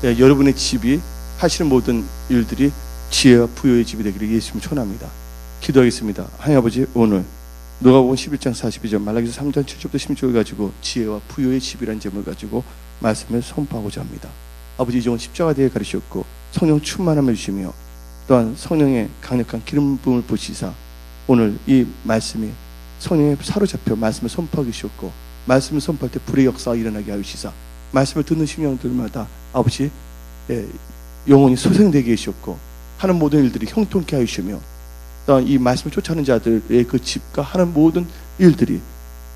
여러분의 집이 하시는 모든 일들이 지혜와 부여의 집이 되기를 예수님 축원합니다. 기도하겠습니다. 하나님 아버지, 오늘 누가복음 11장 42절, 말라기서 3장 7절부터 16절 가지고 지혜와 부여의 집이라는 제목을 가지고 말씀을 선포하고자 합니다. 아버지, 이 종은 십자가에 가르치셨고 성령 충만함을 주시며 또한 성령의 강력한 기름 부음을 부으시사 오늘 이 말씀이 성령에 사로잡혀 말씀을 선포하기 주셨고, 말씀을 선포할 때 불의 역사가 일어나게 하시사 말씀을 듣는 심령들마다 아버지 영혼이 소생되게 하셨고 하는 모든 일들이 형통케 하시며, 또한 이 말씀을 쫓아하는 자들의 그 집과 하는 모든 일들이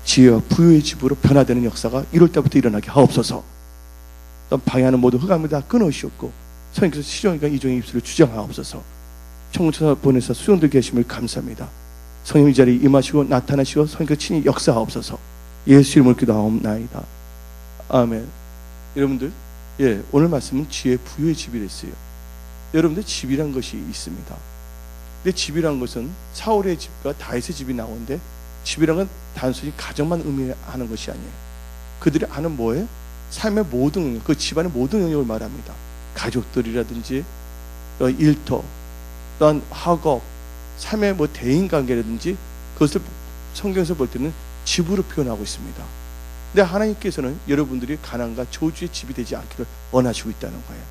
지혜와 부여의 집으로 변화되는 역사가 1월 달부터 일어나게 하옵소서. 또한 방해하는 모든 흑암을 다 끊으시었고 성령께서 시종이가 이종의 입술을 주장하옵소서. 청구처 보내서 수용들 계심을 감사합니다. 성령 이 자리에 임하시고 나타나시고 성령께서 친히 역사하옵소서. 예수 이름으로 기도하옵나이다. 아멘. 여러분들, 오늘 말씀은 지혜 부여의 집이 됐어요. 여러분들, 집이란 것이 있습니다. 근데 집이란 것은 사울의 집과 다윗의 집이 나오는데, 집이란 건 단순히 가정만 의미하는 것이 아니에요. 그들이 아는 뭐예요? 삶의 모든 영역, 그 집안의 모든 영역을 말합니다. 가족들이라든지 일터, 또한 학업, 삶의 대인관계라든지 그것을 성경에서 볼 때는 집으로 표현하고 있습니다. 근데 하나님께서는 여러분들이 가난과 저주의 집이 되지 않기를 원하시고 있다는 거예요.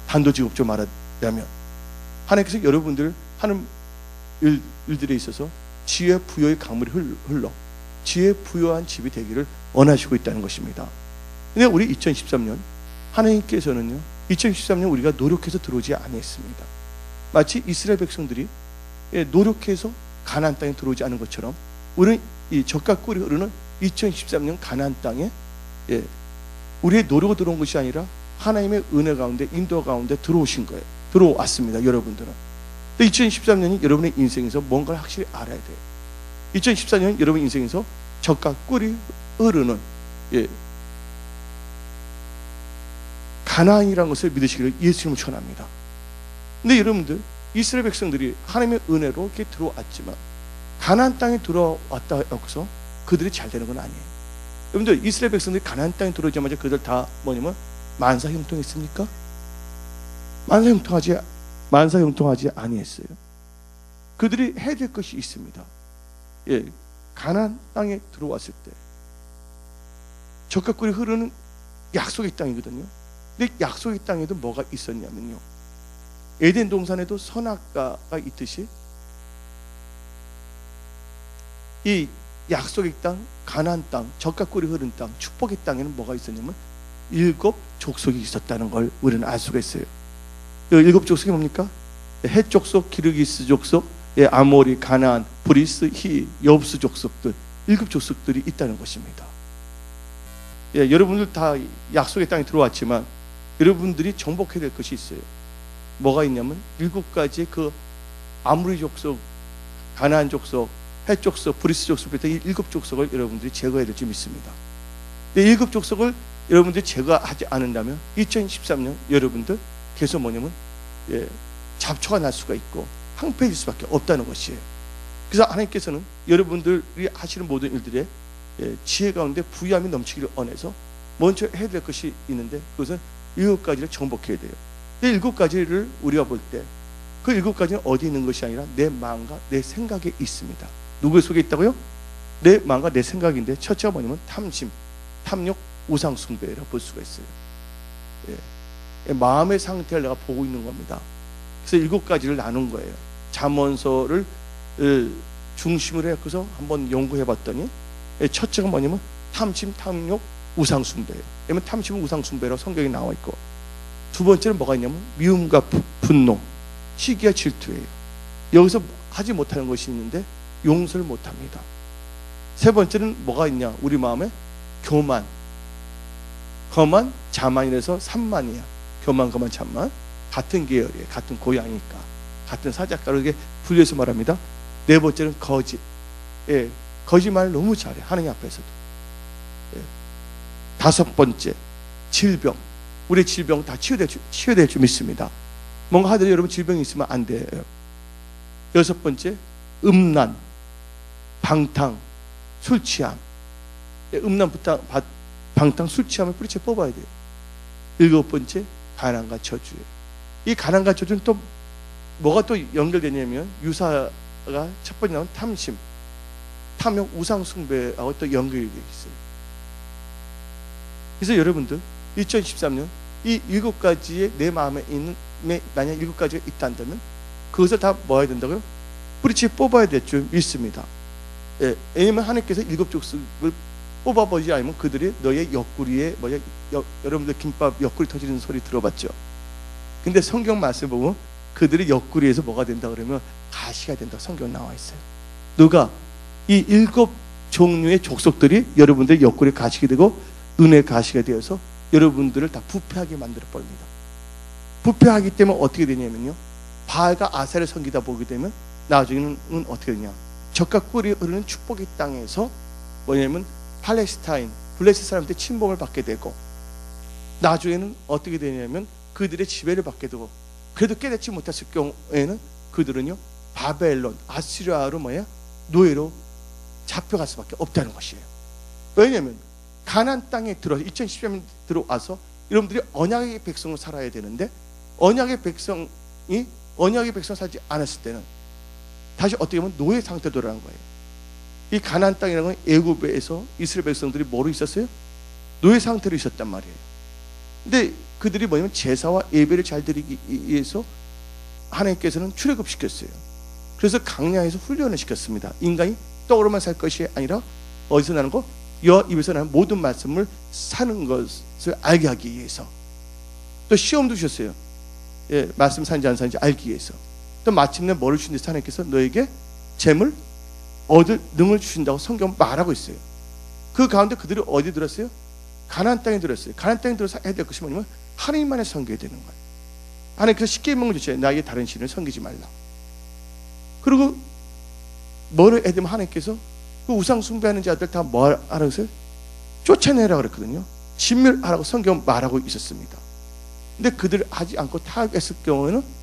단도직입적으로 말하자면 하나님께서 여러분들 하는 일들에 있어서 지혜 부여의 강물이 흘러 지혜 부여한 집이 되기를 원하시고 있다는 것입니다. 근데 우리 2013년 하나님께서는요, 2013년 우리가 노력해서 들어오지 아니했습니다. 마치 이스라엘 백성들이 노력해서 가나안 땅에 들어오지 않은 것처럼 우리는 이 젖과 꿀이 흐르는 2013년 가나안 땅에 우리의 노력으로 들어온 것이 아니라 하나님의 은혜 가운데, 인도 가운데 들어오신 거예요. 들어왔습니다. 여러분들은. 2013년이 여러분의 인생에서 뭔가를 확실히 알아야 돼요. 2014년 여러분 인생에서 젖과 꿀이 흐르는 가나안이라는 것을 믿으시기를 예수님을 축원합니다. 근데 여러분들, 이스라엘 백성들이 하나님의 은혜로 이렇게 들어왔지만 가나안 땅에 들어왔다 해서 그들이 잘 되는 건 아니에요. 여러분들, 이스라엘 백성들이 가나안 땅에 들어오자마자 그들 다 뭐냐면 만사형통했습니까? 만사형통하지 아니했어요. 그들이 해야 될 것이 있습니다. 가나안 땅에 들어왔을 때 젖과 꿀이 흐르는 약속의 땅이거든요. 근데 약속의 땅에도 뭐가 있었냐면요, 에덴 동산에도 선악과가 있듯이 이 약속의 땅, 가나안 땅, 젖과 꿀이 흐르는 땅, 축복의 땅에는 뭐가 있었냐면 7 족속이 있었다는 걸 우리는 알 수가 있어요. 7 족속이 뭡니까? 헷 족속, 기르기스 족속, 아모리, 가나안, 브리스, 히, 여부스 족속들, 7 족속들이 있다는 것입니다. 여러분들 다 약속의 땅에 들어왔지만 여러분들이 정복해야 될 것이 있어요. 뭐가 있냐면 7가지의 그 아모리 족속, 가나안 족속, 헷 족속, 브리스 족속부터 이 7 족속을 여러분들이 제거해야 될 줄 믿습니다. 7 족속을 여러분들이 제거하지 않는다면 2013년 여러분들 계속 뭐냐면 잡초가 날 수가 있고 황폐해질 수밖에 없다는 것이에요. 그래서 하나님께서는 여러분들이 하시는 모든 일들에 지혜 가운데 부유함이 넘치기를 원해서 먼저 해야 될 것이 있는데, 그것은 7가지를 정복해야 돼요. 이 7가지를 우리가 볼 때 그 7가지는 어디 있는 것이 아니라 내 마음과 내 생각에 있습니다. 누구의 속에 있다고요? 내 마음과 내 생각인데, 첫째가 뭐냐면 탐심, 탐욕, 우상 숭배라고 볼 수가 있어요. 마음의 상태를 내가 보고 있는 겁니다. 그래서 7가지를 나눈 거예요. 잠언서를 중심으로 해서 한번 연구해 봤더니 첫째가 뭐냐면 탐심, 탐욕, 우상 숭배예요. 왜냐면 탐심은 우상 숭배라고 성경에 나와 있고, 두 번째는 뭐가 있냐면 미움과 분노, 시기와 질투예요. 여기서 하지 못하는 것이 있는데 용서를 못합니다. 세 번째는 뭐가 있냐? 우리 마음에 교만, 거만, 자만이라서 산만이야. 교만, 거만, 자만, 같은 계열이에요. 같은 고향이니까, 같은 사작가로 이렇게 분류해서 말합니다. 네 번째는 거짓, 거짓말을 너무 잘해, 하느님 앞에서도. 다섯 번째, 질병. 우리의 질병 다 치유될 줄 믿습니다. 뭔가 하더라도 여러분 질병이 있으면 안 돼요. 여섯 번째, 음란, 방탕, 술 취함. 음란, 방탕, 술 취함을 뿌리채 뽑아야 돼요. 일곱 번째, 가난과 저주예요. 이 가난과 저주는 또 뭐가 또 연결되냐면 유사가 첫 번째 나온 탐심, 탐욕, 우상 숭배하고 또 연결이 되어 있어요. 그래서 여러분들 2013년 이 7가지의 내 마음에 있는, 만약 7가지가 있다면 그것을 다 뭐 해야 된다고요? 뿌리째 뽑아야 될 줄 믿습니다. 예, 왜냐면 하나님께서 7족속을 뽑아보지 않으면 그들이 너의 옆구리에 여러분들 김밥 옆구리 터지는 소리 들어봤죠? 근데 성경 말씀 보면 그들이 옆구리에서 뭐가 된다 그러면 가시가 된다 성경 나와 있어요. 누가? 이 7종류의 족속들이 여러분들의 옆구리에 가시게 되고 은혜 가시가 되어서 여러분들을 다 부패하게 만들어 버립니다. 부패하기 때문에 어떻게 되냐면요, 바알과 아셀을 섬기다 보게 되면 나중에는 어떻게 되냐, 젖과 꿀이 흐르는 축복의 땅에서 뭐냐면 팔레스타인, 블레셋 사람들의 침범을 받게 되고, 나중에는 어떻게 되냐면 그들의 지배를 받게 되고, 그래도 깨닫지 못했을 경우에는 그들은요 바벨론, 아시리아로 노예로 잡혀갈 수밖에 없다는 것이에요. 왜냐하면 가나안 땅에 들어서 2010년 들어와서 여러분들이 언약의 백성으로 살아야 되는데, 언약의 백성 살지 않았을 때는 다시 어떻게 보면 노예 상태로 돌아간 거예요. 이 가나안 땅이라는 건 애굽에서 이스라엘 백성들이 뭐로 있었어요? 노예 상태로 있었단 말이에요. 근데 그들이 뭐냐면 제사와 예배를 잘 드리기 위해서 하나님께서는 출애굽시켰어요. 그래서 강야에서 훈련을 시켰습니다. 인간이 떡으로만 살 것이 아니라 어디서 나는 거? 여호와 입에서 나는 모든 말씀을 사는 것을 알게 하기 위해서. 또 시험도 주셨어요. 예, 말씀 사는지 안 사는지 알기 위해서. 또 마침내 뭐를 주신지 하나님께서 너에게 재물 얻을 능을 주신다고 성경 말하고 있어요. 그 가운데 그들이 어디 들었어요? 가나안 땅에 들었어요. 가나안 땅에 들어서 해야 될 것이 뭐냐면 하나님만을 섬겨야 되는 거예요. 하나님께서 십계명을 주셔요. 나에게 다른 신을 섬기지 말라. 그리고 뭐를 해야 되면 하나님께서 그 우상 숭배하는 자들 다 뭐 하라고 했어요? 쫓아내라 그랬거든요. 진멸하라고 성경 말하고 있었습니다. 근데 그들을 하지 않고 타락했을 경우에는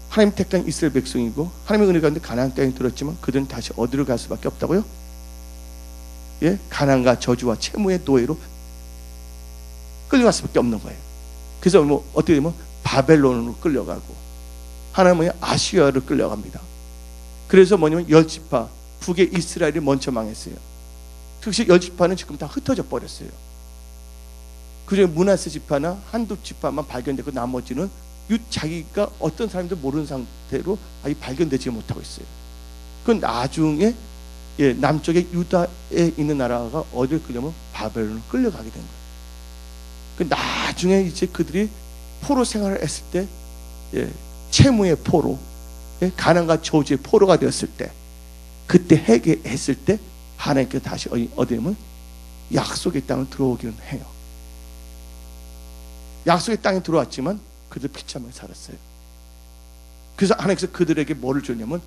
하나님 택한 이스라엘 백성이고 하나님의 은혜 가운데 가나안 땅에 들었지만 그들은 다시 어디로 갈 수밖에 없다고요? 예, 가난과 저주와 채무의 노예로 끌려갈 수밖에 없는 거예요. 그래서 뭐 어떻게 되면 바벨론으로 끌려가고, 하나님은 아시아로 끌려갑니다. 그래서 뭐냐면 10지파, 북의 이스라엘이 먼저 망했어요. 특히 10지파는 지금 다 흩어져 버렸어요. 그중에 므낫세 지파나 한두 지파만 발견되고 나머지는 자기가 어떤 사람도 모르는 상태로 아직 발견되지 못하고 있어요. 그건 나중에 남쪽에 유다에 있는 나라가 어디를 끌려면 바벨론을 끌려가게 된 거예요. 그 나중에 이제 그들이 포로 생활을 했을 때, 채무의 포로, 가난과 저주의 포로가 되었을 때, 그때 회개했을 때 하나님께서 다시 어디면 약속의 땅을 들어오기는 해요. 약속의 땅에 들어왔지만 그들 비참하게 살았어요. 그래서 하나님께서 그들에게 뭐를 줬냐면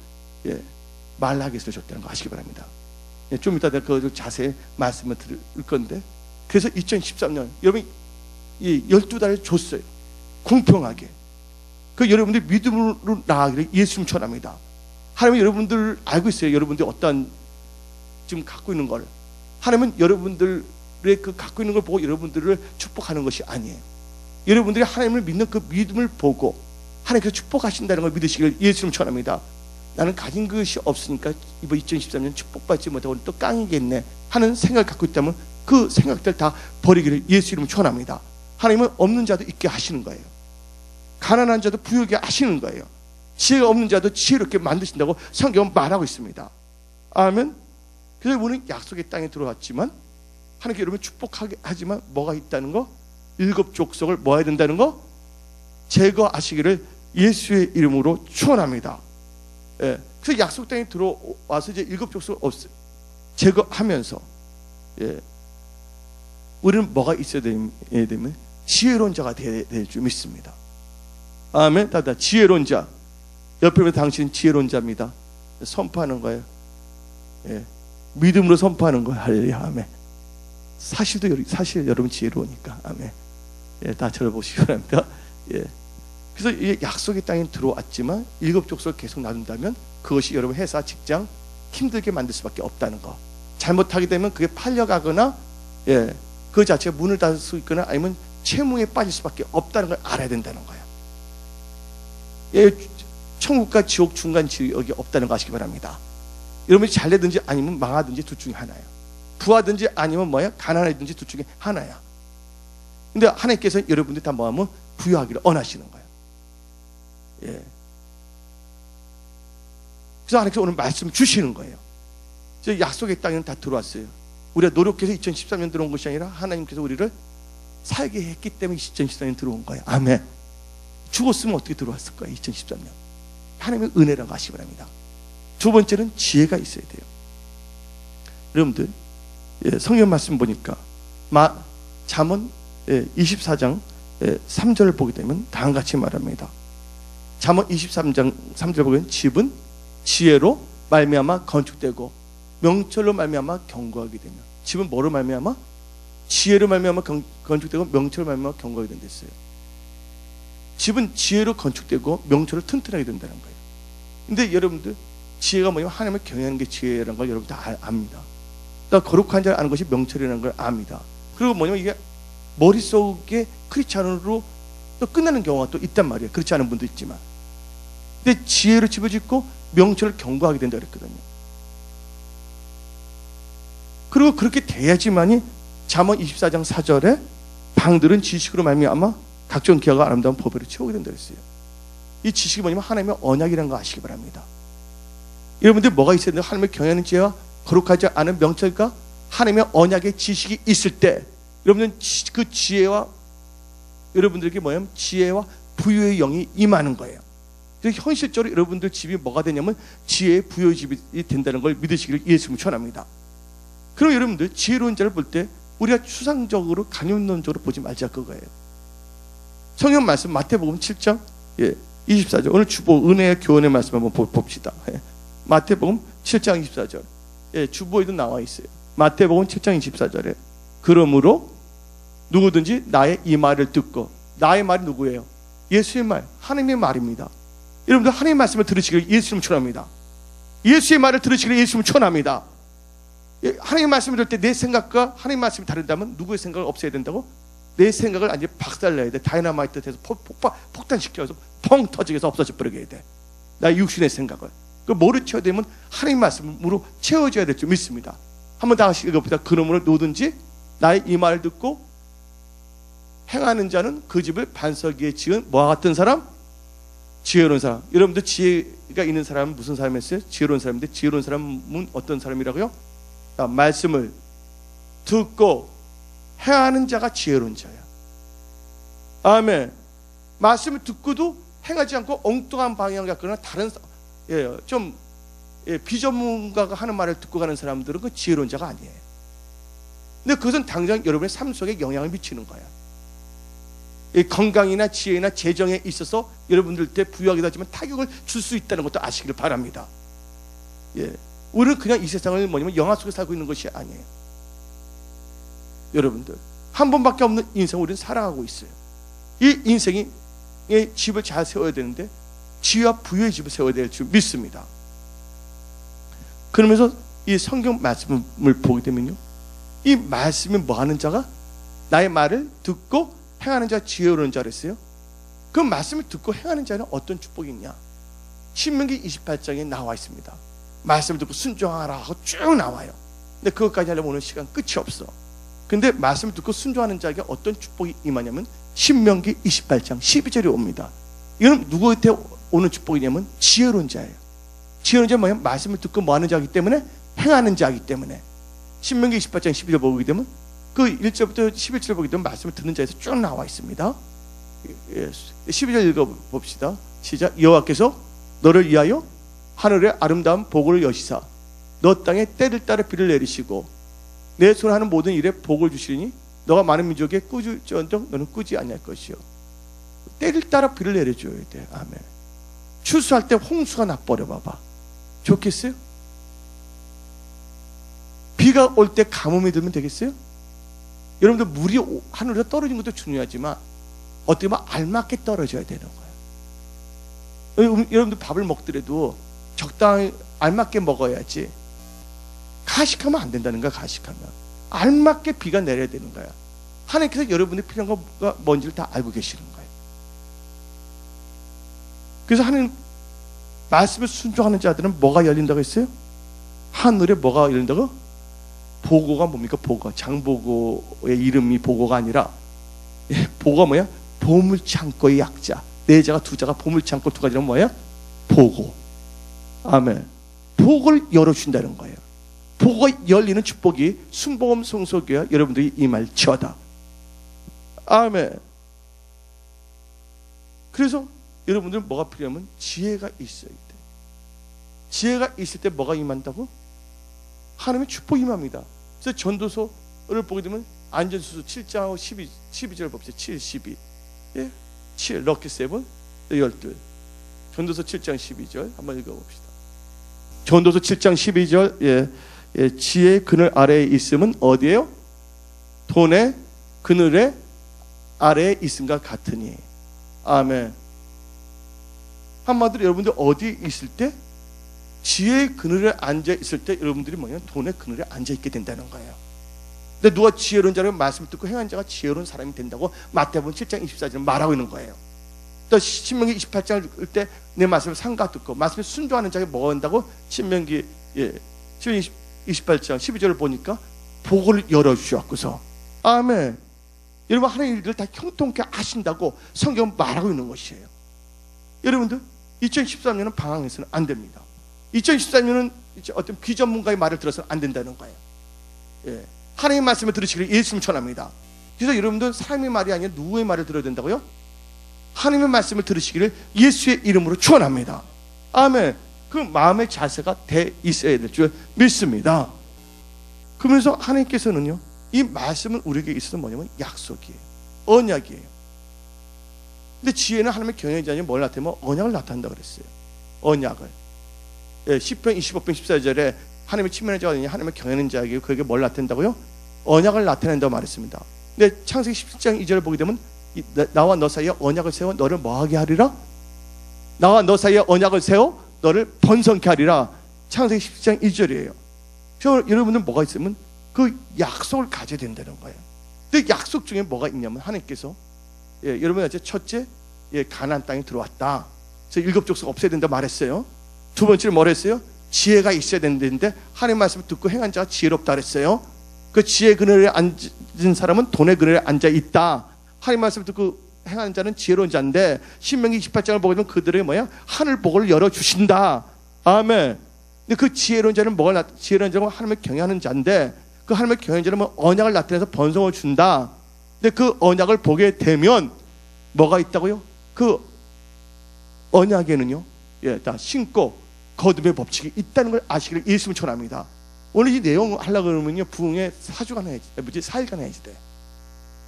말라기스를 줬다는 거 아시기 바랍니다. 좀 이따 내가 그 자세히 말씀을 드릴 건데, 그래서 2013년 여러분이 12달을 줬어요. 공평하게. 그 여러분들이 믿음으로 나아가기를 예수님 전합니다. 하나님은 여러분들 알고 있어요. 여러분들이 어떠한 지금 갖고 있는 걸. 하나님은 여러분들의 그 갖고 있는 걸 보고 여러분들을 축복하는 것이 아니에요. 여러분들이 하나님을 믿는 그 믿음을 보고 하나님께서 축복하신다는 걸 믿으시길 예수님 전합니다. 나는 가진 것이 없으니까 이번 2013년 축복받지 못하고 또 깡이겠네 하는 생각을 갖고 있다면 그 생각들 다 버리기를 예수 이름 축원합니다. 하나님은 없는 자도 있게 하시는 거예요. 가난한 자도 부유하게 하시는 거예요. 지혜가 없는 자도 지혜롭게 만드신다고 성경은 말하고 있습니다. 아멘. 그래서 우리는 약속의 땅에 들어왔지만 하나님께 여러분 축복하게 하지만 뭐가 있다는 거? 7족속을 뭐 해야 된다는 거? 제거하시기를 예수의 이름으로 축원합니다. 그래서 약속 땅에 들어와서 이제 7족속을 제거하면서 우리는 뭐가 있어야 되면 지혜로운 자가 될 줄 믿습니다. 아멘. 다다 지혜로운 자. 옆에 보면 당신은 지혜로운 자입니다. 선포하는 거예요. 믿음으로 선포하는 거예요. 할렐루야. 아멘. 사실 여러분 지혜로우니까. 아멘. 다 들어보시기 바랍니다. 그래서 이 약속의 땅에 들어왔지만 7족속을 계속 놔둔다면 그것이 여러분 회사, 직장 힘들게 만들 수밖에 없다는 거. 잘못하게 되면 그게 팔려가거나 그 자체가 문을 닫을 수 있거나 아니면 채무에 빠질 수밖에 없다는 걸 알아야 된다는 거예요. 예, 천국과 지옥 중간 지역이 없다는 거 아시기 바랍니다. 여러분이 잘 되든지 아니면 망하든지 둘 중에 하나예요. 부하든지 아니면 뭐야? 가난하든지 둘 중에 하나야. 근데 하나님께서 여러분들이 다 뭐하면 부유하기를 원하시는 거예요. 예. 그래서 하나님께서 오늘 말씀 주시는 거예요. 저 약속의 땅에는 다 들어왔어요. 우리가 노력해서 2013년 들어온 것이 아니라 하나님께서 우리를 살게 했기 때문에 2013년 들어온 거예요. 아멘. 죽었으면 어떻게 들어왔을 거예요? 2013년. 하나님의 은혜라고 하시기 바랍니다. 두 번째는 지혜가 있어야 돼요. 여러분들, 예, 성경 말씀 보니까 잠언 24장 3절을 보게 되면 다음과 같이 말합니다. 잠언 23장 3절 보면 집은 지혜로 말미암아 건축되고 명철로 말미암아 견고하게 되며, 집은 뭐로 말미암아? 지혜로 말미암아 건축되고 명철로 말미암아 견고하게 된다 했어요. 집은 지혜로 건축되고 명철로 튼튼하게 된다는 거예요. 근데 여러분들, 지혜가 뭐냐면 하나님을 경외하는 게 지혜라는 걸 여러분 다 압니다. 그러니까 거룩한 자를 아는 것이 명철이라는 걸 압니다. 그리고 뭐냐면 이게 머릿속에 크리스찬으로 또 끝나는 경우가 또 있단 말이에요. 그렇지 않은 분도 있지만. 근데 지혜로 집을 짓고 명철을 견고하게 된다 그랬거든요. 그리고 그렇게 돼야지만이 잠언 24장 4절에 방들은 지식으로 말미암아 각종 기하가 아름다운 보배를 채우게 된다 그랬어요. 이 지식이 뭐냐면 하나님의 언약이라는 거 아시기 바랍니다. 여러분들 뭐가 있어야 되는데, 하나님을 경외하는 지혜와 거룩하지 않은 명철과 하나님의 언약의 지식이 있을 때 여러분들 그 지혜와 여러분들에게 뭐냐면 지혜와 부유의 영이 임하는 거예요. 그래서 현실적으로 여러분들 집이 뭐가 되냐면 지혜의 부유의 집이 된다는 걸 믿으시기를 예수님을 축원합니다. 그럼 여러분들 지혜로운 자를 볼 때 우리가 추상적으로 강론적으로 보지 말자 그거예요. 성경 말씀 마태복음 7장 24절, 오늘 주보 은혜의 교훈의 말씀 한번 봅시다. 마태복음 7장 24절, 주보에도 나와 있어요. 마태복음 7장 24절에 그러므로 누구든지 나의 이 말을 듣고, 나의 말이 누구예요? 예수의 말, 하나님의 말입니다. 여러분들 하나님의 말씀을 들으시기를 예수님을 축원합니다. 예수의 말을 들으시기를 예수님을 축원합니다. 하나님의 말씀을 들을 때 내 생각과 하나님의 말씀이 다른다면 누구의 생각을 없애야 된다고? 내 생각을 완전히 박살내야 돼. 다이너마이트 돼서 폭탄시켜서 펑 터지게 해서 없어져 버리게 해야 돼. 나의 육신의 생각을. 그 뭐를 채워야 되면 하나님의 말씀으로 채워져야 될 줄 믿습니다. 한번 다시 읽어봅시다. 그러므로 누구든지 나의 이 말을 듣고 행하는 자는 그 집을 반석 위에 지은 뭐와 같은 사람? 지혜로운 사람. 여러분들 지혜가 있는 사람은 무슨 사람이었어요? 지혜로운 사람인데, 지혜로운 사람은 어떤 사람이라고요? 말씀을 듣고 행하는 자가 지혜로운 자야. 아멘. 말씀을 듣고도 행하지 않고 엉뚱한 방향을 갖거나 다른 좀 비전문가가 하는 말을 듣고 가는 사람들은 그 지혜로운 자가 아니에요. 근데 그것은 당장 여러분의 삶 속에 영향을 미치는 거야. 건강이나 지혜나 재정에 있어서 여러분들한테 부유하기도 하지만 타격을 줄 수 있다는 것도 아시기를 바랍니다. 우리는 그냥 이 세상을 뭐냐면 영화 속에 살고 있는 것이 아니에요. 여러분들 한 번밖에 없는 인생을 우리는 살아가고 있어요. 이 인생의 집을 잘 세워야 되는데 지혜와 부유의 집을 세워야 될 줄 믿습니다. 그러면서 이 성경 말씀을 보게 되면요, 이 말씀이 뭐 하는 자가? 나의 말을 듣고 행하는 자 지혜로운 자를 했어요. 그 말씀을 듣고 행하는 자는 어떤 축복이 있냐? 신명기 28장에 나와 있습니다. 말씀을 듣고 순종하라 하고 쭉 나와요. 근데 그것까지 하려면 오늘 시간 끝이 없어. 근데 말씀을 듣고 순종하는 자에게 어떤 축복이 임하냐면 신명기 28장 12절에 옵니다. 이건 누구한테 오는 축복이냐면 지혜로운 자예요. 지혜로운 자는 뭐냐면 말씀을 듣고 뭐 하는 자이기 때문에 행하는 자이기 때문에. 신명기 28장 12절 보게 되면 그 1절부터 11절 보게 되면 말씀을 듣는 자에서 쭉 나와 있습니다. 12절 읽어봅시다. 시작. 여호와께서 너를 위하여 하늘의 아름다운 복을 여시사 너 땅에 때를 따라 비를 내리시고 내 손 하는 모든 일에 복을 주시니 너가 많은 민족에 꾸질지언정 너는 꾸지 아니할 것이요. 때를 따라 비를 내려줘야 돼. 아멘. 추수할 때 홍수가 나버려 봐봐. 좋겠어요? 비가 올 때 가뭄이 들면 되겠어요? 여러분들 물이 하늘에서 떨어진 것도 중요하지만 어떻게 보면 알맞게 떨어져야 되는 거예요. 여러분들 밥을 먹더라도 적당히 알맞게 먹어야지. 가식하면 안 된다는 거야. 가식하면 알맞게 비가 내려야 되는 거야. 하나님께서 여러분의 필요한 거가 뭔지를 다 알고 계시는 거예요. 그래서 하나님 말씀을 순종하는 자들은 뭐가 열린다고 했어요? 하늘에 뭐가 열린다고? 보고가 뭡니까? 보고. 장보고의 이름이 보고가 아니라, 보고가 뭐야? 보물창고의 약자. 네 자가 두 자가 보물창고 두 가지는 뭐야? 보고. 아멘. 복을 열어준다는 거예요. 복이 열리는 축복이 순복음 성소교회 여러분들이 임할지어다. 아멘. 그래서 여러분들은 뭐가 필요하면 지혜가 있어야 돼. 지혜가 있을 때 뭐가 임한다고? 하나님의 축복이 임합니다. 그래서 전도서를 보게 되면 안전수수 7장 12절 봅시다. 7, 12. 예? 7, 럭키 세븐, 12. 전도서 7장 12절 한번 읽어봅시다. 전도서 7장 12절, 지혜의 그늘 아래에 있음은 어디에요? 돈의 그늘의 아래에 있음과 같으니. 아멘. 한마디로 여러분들 어디 있을 때? 지혜의 그늘에 앉아 있을 때 여러분들이 뭐냐? 돈의 그늘에 앉아 있게 된다는 거예요. 근데 누가 지혜로운 자라고 말씀을 듣고 행한 자가 지혜로운 사람이 된다고 마태복음 7장 24절은 말하고 있는 거예요. 또 신명기 28장을 읽을 때 내 말씀을 삼가 듣고 말씀에 순종하는 자가 뭐 한다고? 신명기 28장 12절을 보니까 복을 열어주셨고서. 아멘. 여러분 하나님 일을 다 형통케 하신다고 성경은 말하고 있는 것이에요. 여러분들 2013년은 방황해서는 안 됩니다. 2014년은 어떤 비전문가의 말을 들어서는 안 된다는 거예요. 예. 하나님의 말씀을 들으시기를 예수님 전합니다. 그래서 여러분들 사람의 말이 아니라 누구의 말을 들어야 된다고요? 하나님의 말씀을 들으시기를 예수의 이름으로 축원합니다. 아멘. 그 마음의 자세가 돼 있어야 될 줄 믿습니다. 그러면서 하나님께서는요, 이 말씀은 우리에게 있어서 뭐냐면 약속이에요. 언약이에요. 근데 지혜는 하나님의 경영자니 뭘 나타내면 언약을 나타낸다고 그랬어요. 언약을. 예, 시편 25편 14절에 하나님의 친밀한 자가 되냐 하나님의 경외하는 자에게 그에게 뭘 나타낸다고요? 언약을 나타낸다고 말했습니다. 근데 창세기 17장 2절을 보게 되면 나와 너 사이에 언약을 세워 너를 뭐하게 하리라? 나와 너 사이에 언약을 세워 너를 번성케 하리라. 창세기 17장 1절이에요. 여러분들 뭐가 있으면 그 약속을 가져야 된다는 거예요. 근데 약속 중에 뭐가 있냐면 하나님께서 여러분 이제 첫째 가나안 땅에 들어왔다. 그래서 일곱 족속 없애야 된다 말했어요. 두 번째로 뭘 했어요? 지혜가 있어야 되는데 하나님 말씀을 듣고 행한 자가 지혜롭다 그랬어요. 그 지혜 그늘에 앉은 사람은 돈의 그늘에 앉아 있다. 하나님 말씀을 듣고 행하는 자는 지혜로운 자인데 신명기 28장을 보게 되면 그들의 뭐야? 하늘 복을 열어주신다. 아멘. 근데 그 지혜로운 자는 지혜로운 자는 하나님을 경외하는 자인데 그 하나님을 경외하는 자는 뭐 언약을 나타내서 번성을 준다. 근데 그 언약을 보게 되면 뭐가 있다고요? 그 언약에는요, 다 신고 거듭의 법칙이 있다는 걸 아시기를 예수님 전합니다. 오늘 이 내용 하려고 그러면요, 부흥에 4주간 해야지, 4일간 해야지 돼.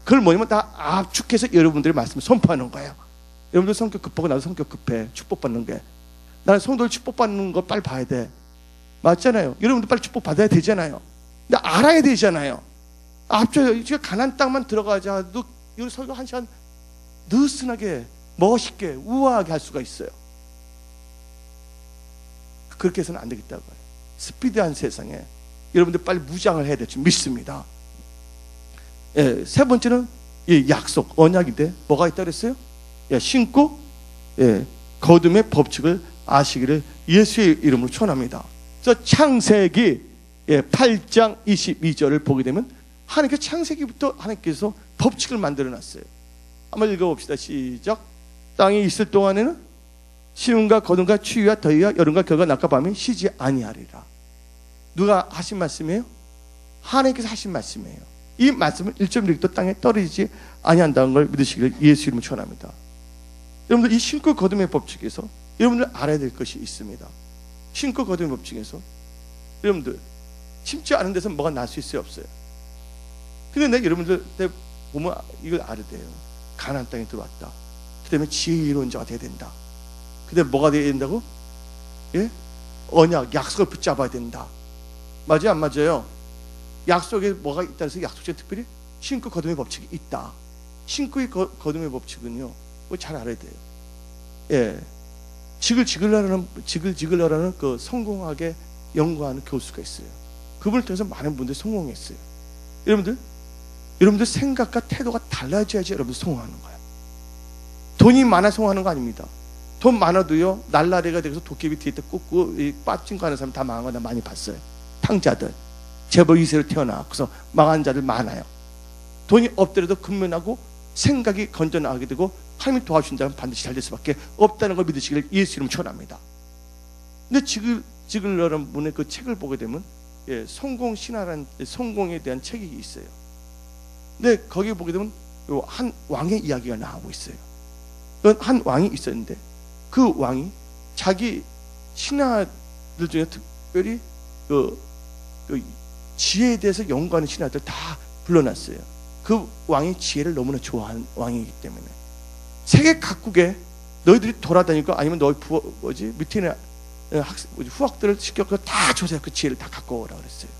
그걸 뭐냐면 다 압축해서 여러분들의 말씀을 선포하는 거예요. 여러분들 성격 급하고 나도 성격 급해. 축복받는 게. 나는 성도를 축복받는 거 빨리 봐야 돼. 맞잖아요. 여러분들 빨리 축복받아야 되잖아요. 근데 알아야 되잖아요. 앞서 지금 가나안 땅만 들어가자도 이 설교 1시간 느슨하게 멋있게 우아하게 할 수가 있어요. 그렇게 해서는 안 되겠다고요. 스피드한 세상에 여러분들 빨리 무장을 해야 될 줄 믿습니다. 세 번째는 약속, 언약인데 뭐가 있다 그랬어요? 신고 거듭의 법칙을 아시기를 예수의 이름으로 축원합니다. 그래서 창세기 8장 22절을 보게 되면 하나님께서 창세기부터 하나님께서 법칙을 만들어놨어요. 한번 읽어봅시다. 시작. 땅에 있을 동안에는 시온과 거둠과 추위와 더위와 여름과 겨울과 낮과 밤이 쉬지 아니하리라. 누가 하신 말씀이에요? 하나님께서 하신 말씀이에요. 이 말씀은 1.1도 땅에 떨어지지 아니한다는 걸 믿으시기를 예수 이름으로 축원합니다. 여러분들 이 신고 거둠의 법칙에서 여러분들 알아야 될 것이 있습니다. 신고 거둠의 법칙에서 여러분들 심지 않은 데서 뭐가 날 수 있어요, 없어요? 근데 내가 여러분들 보면 이걸 알아야 돼요. 가나안 땅에 들어왔다. 그 다음에 지혜로운 자가 돼야 된다. 그 다음에 뭐가 돼야 된다고? 언약, 약속을 붙잡아야 된다. 맞아요, 안 맞아요? 약속에 뭐가 있다 해서 약속 중에 특별히 신고 거둠의 법칙이 있다. 신고의 거둠의 법칙은요, 잘 알아야 돼요. 지글지글하라는 그 성공하게 연구하는 교수가 있어요. 그분을 통해서 많은 분들이 성공했어요. 여러분들 여러분들 생각과 태도가 달라져야지 여러분들 성공하는 거예요. 돈이 많아 성공하는 거 아닙니다. 돈 많아도요, 날라리가 돼서 도깨비 뒤에 꽂고 빠진 거 하는 사람 다 망한 거 나 많이 봤어요. 탕자들, 재벌 2세로 태어나서 망한 자들 많아요. 돈이 없더라도 근면하고 생각이 건져나가게 되고 하나님이 도와준다면 반드시 잘 될 수밖에 없다는 걸 믿으시길 예수 이름 축원합니다. 근데 지글러라는 분의 그 책을 보게 되면 성공 신화라는 성공에 대한 책이 있어요. 근데 거기 보게 되면 한 왕의 이야기가 나오고 있어요. 한 왕이 있었는데 그 왕이 자기 신하들 중에 특별히 그 지혜에 대해서 연구하는 신하들 다 불러놨어요. 그 왕이 지혜를 너무나 좋아하는 왕이기 때문에 세계 각국에 너희들이 돌아다니고 아니면 너희 밑에 있는 후학들을 시켜서 다 조사해 그 지혜를 다 갖고 오라 그랬어요.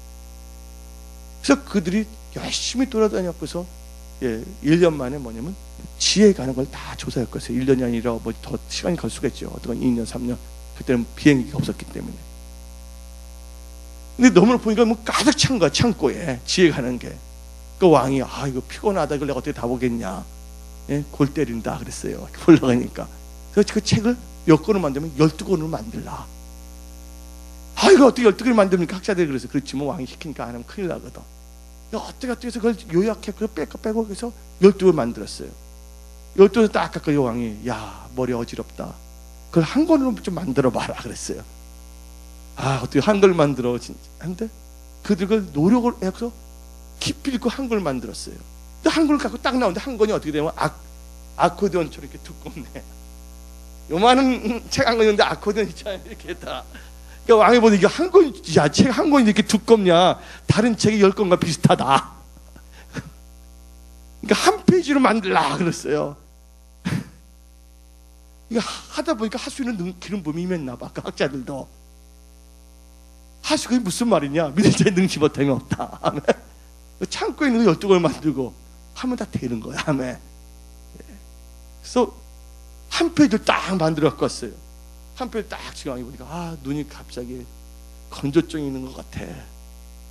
그래서 그들이 열심히 돌아다녔고서 1년 만에 뭐냐면 지혜 가는 걸 다 조사했거든요. 1년이 아니라 뭐 더 시간이 갈 수가 있죠. 어떤 건 2년, 3년. 그때는 비행기가 없었기 때문에. 근데 너무나 보니까 뭐 가득 찬 거야, 창고에 지혜 가는 게. 그 왕이 이거 피곤하다, 이걸 내가 어떻게 다 보겠냐. 골 때린다 그랬어요. 올라가니까. 그래서 그 책을 몇 권을 만들면 12권을 만들라. 이거 어떻게 12권을 만듭니까? 학자들이 그래서 그렇지 뭐 왕이 시키니까 안 하면 큰일 나거든. 어떻게 해서 그걸 요약해 빼고 그래서 12권 만들었어요. 12권 딱 깎아 왕이 머리 어지럽다. 그걸 한 권으로 좀 만들어 봐라 그랬어요. 어떻게 한 걸 만들어 진짜. 근데 그들 노력을 해서 깊이 읽고 한 걸 만들었어요. 근데 한 걸 갖고 딱 나오는데 한 권이 어떻게 되면 아코디언처럼 이렇게 두껍네. 요만한 책 한 권인데 아코디언 있잖아요. 이렇게 다. 그러니까 왕이 보니 이게 한 권, 책 한 권이 이렇게 두껍냐? 다른 책이 10권과 비슷하다. 그러니까 한 페이지로 만들라 그랬어요. 이거 하다 보니까 하수는 기름 부음이 임했나 봐. 그 학자들도. 하수가 무슨 말이냐? 믿을 자의 능치 못함이 없다. 아멘. 창고에 있는 거 12권을 만들고 하면 다 되는 거야. 아멘. 그래서 한 페이지를 딱 만들어 갖고 왔어요. 한 페이지 딱 지금 보니까 눈이 갑자기 건조증이 있는 것 같아.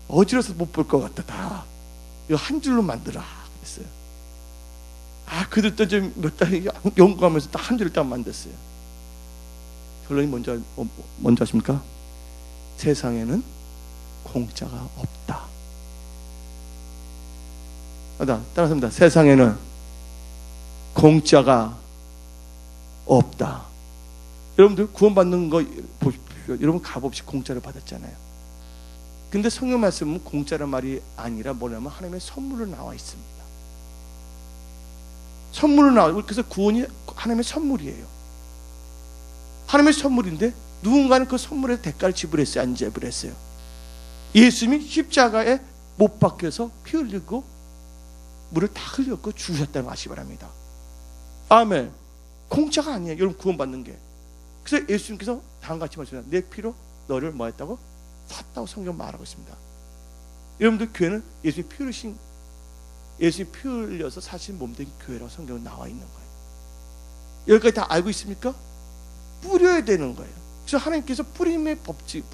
어지러워서 못 볼 것 같다. 다 이거 한 줄로 만들어 그랬어요. 그들도 좀 몇 달 연구하면서 딱 한 줄을 딱 만들었어요. 결론이 뭔지 아십니까? 세상에는 공짜가 없다. 따라합니다. 세상에는 공짜가 없다. 여러분들 구원받는 거 보십시오. 여러분 값 없이 공짜를 받았잖아요. 근데 성경 말씀은 공짜란 말이 아니라 뭐냐면 하나님의 선물로 나와 있습니다. 선물로 나와. 그래서 구원이 하나님의 선물이에요. 하나님의 선물인데 누군가는 그 선물의 대가를 지불했어요, 안 지불했어요? 예수님이 십자가에 못 박혀서 피 흘리고 물을 다 흘렸고 죽으셨다는 거 아시기 바랍니다. 아멘. 공짜가 아니에요, 여러분 구원받는 게. 그래서 예수님께서 다음같이 말씀하셨습니다. 내 피로 너를 뭐 했다고? 샀다고 성경 말하고 있습니다. 여러분들 교회는 예수님이 피 흘려서 사신 몸된 교회라고 성경에 나와 있는 거예요. 여기까지 다 알고 있습니까? 뿌려야 되는 거예요. 그래서 하나님께서 뿌림의 법칙,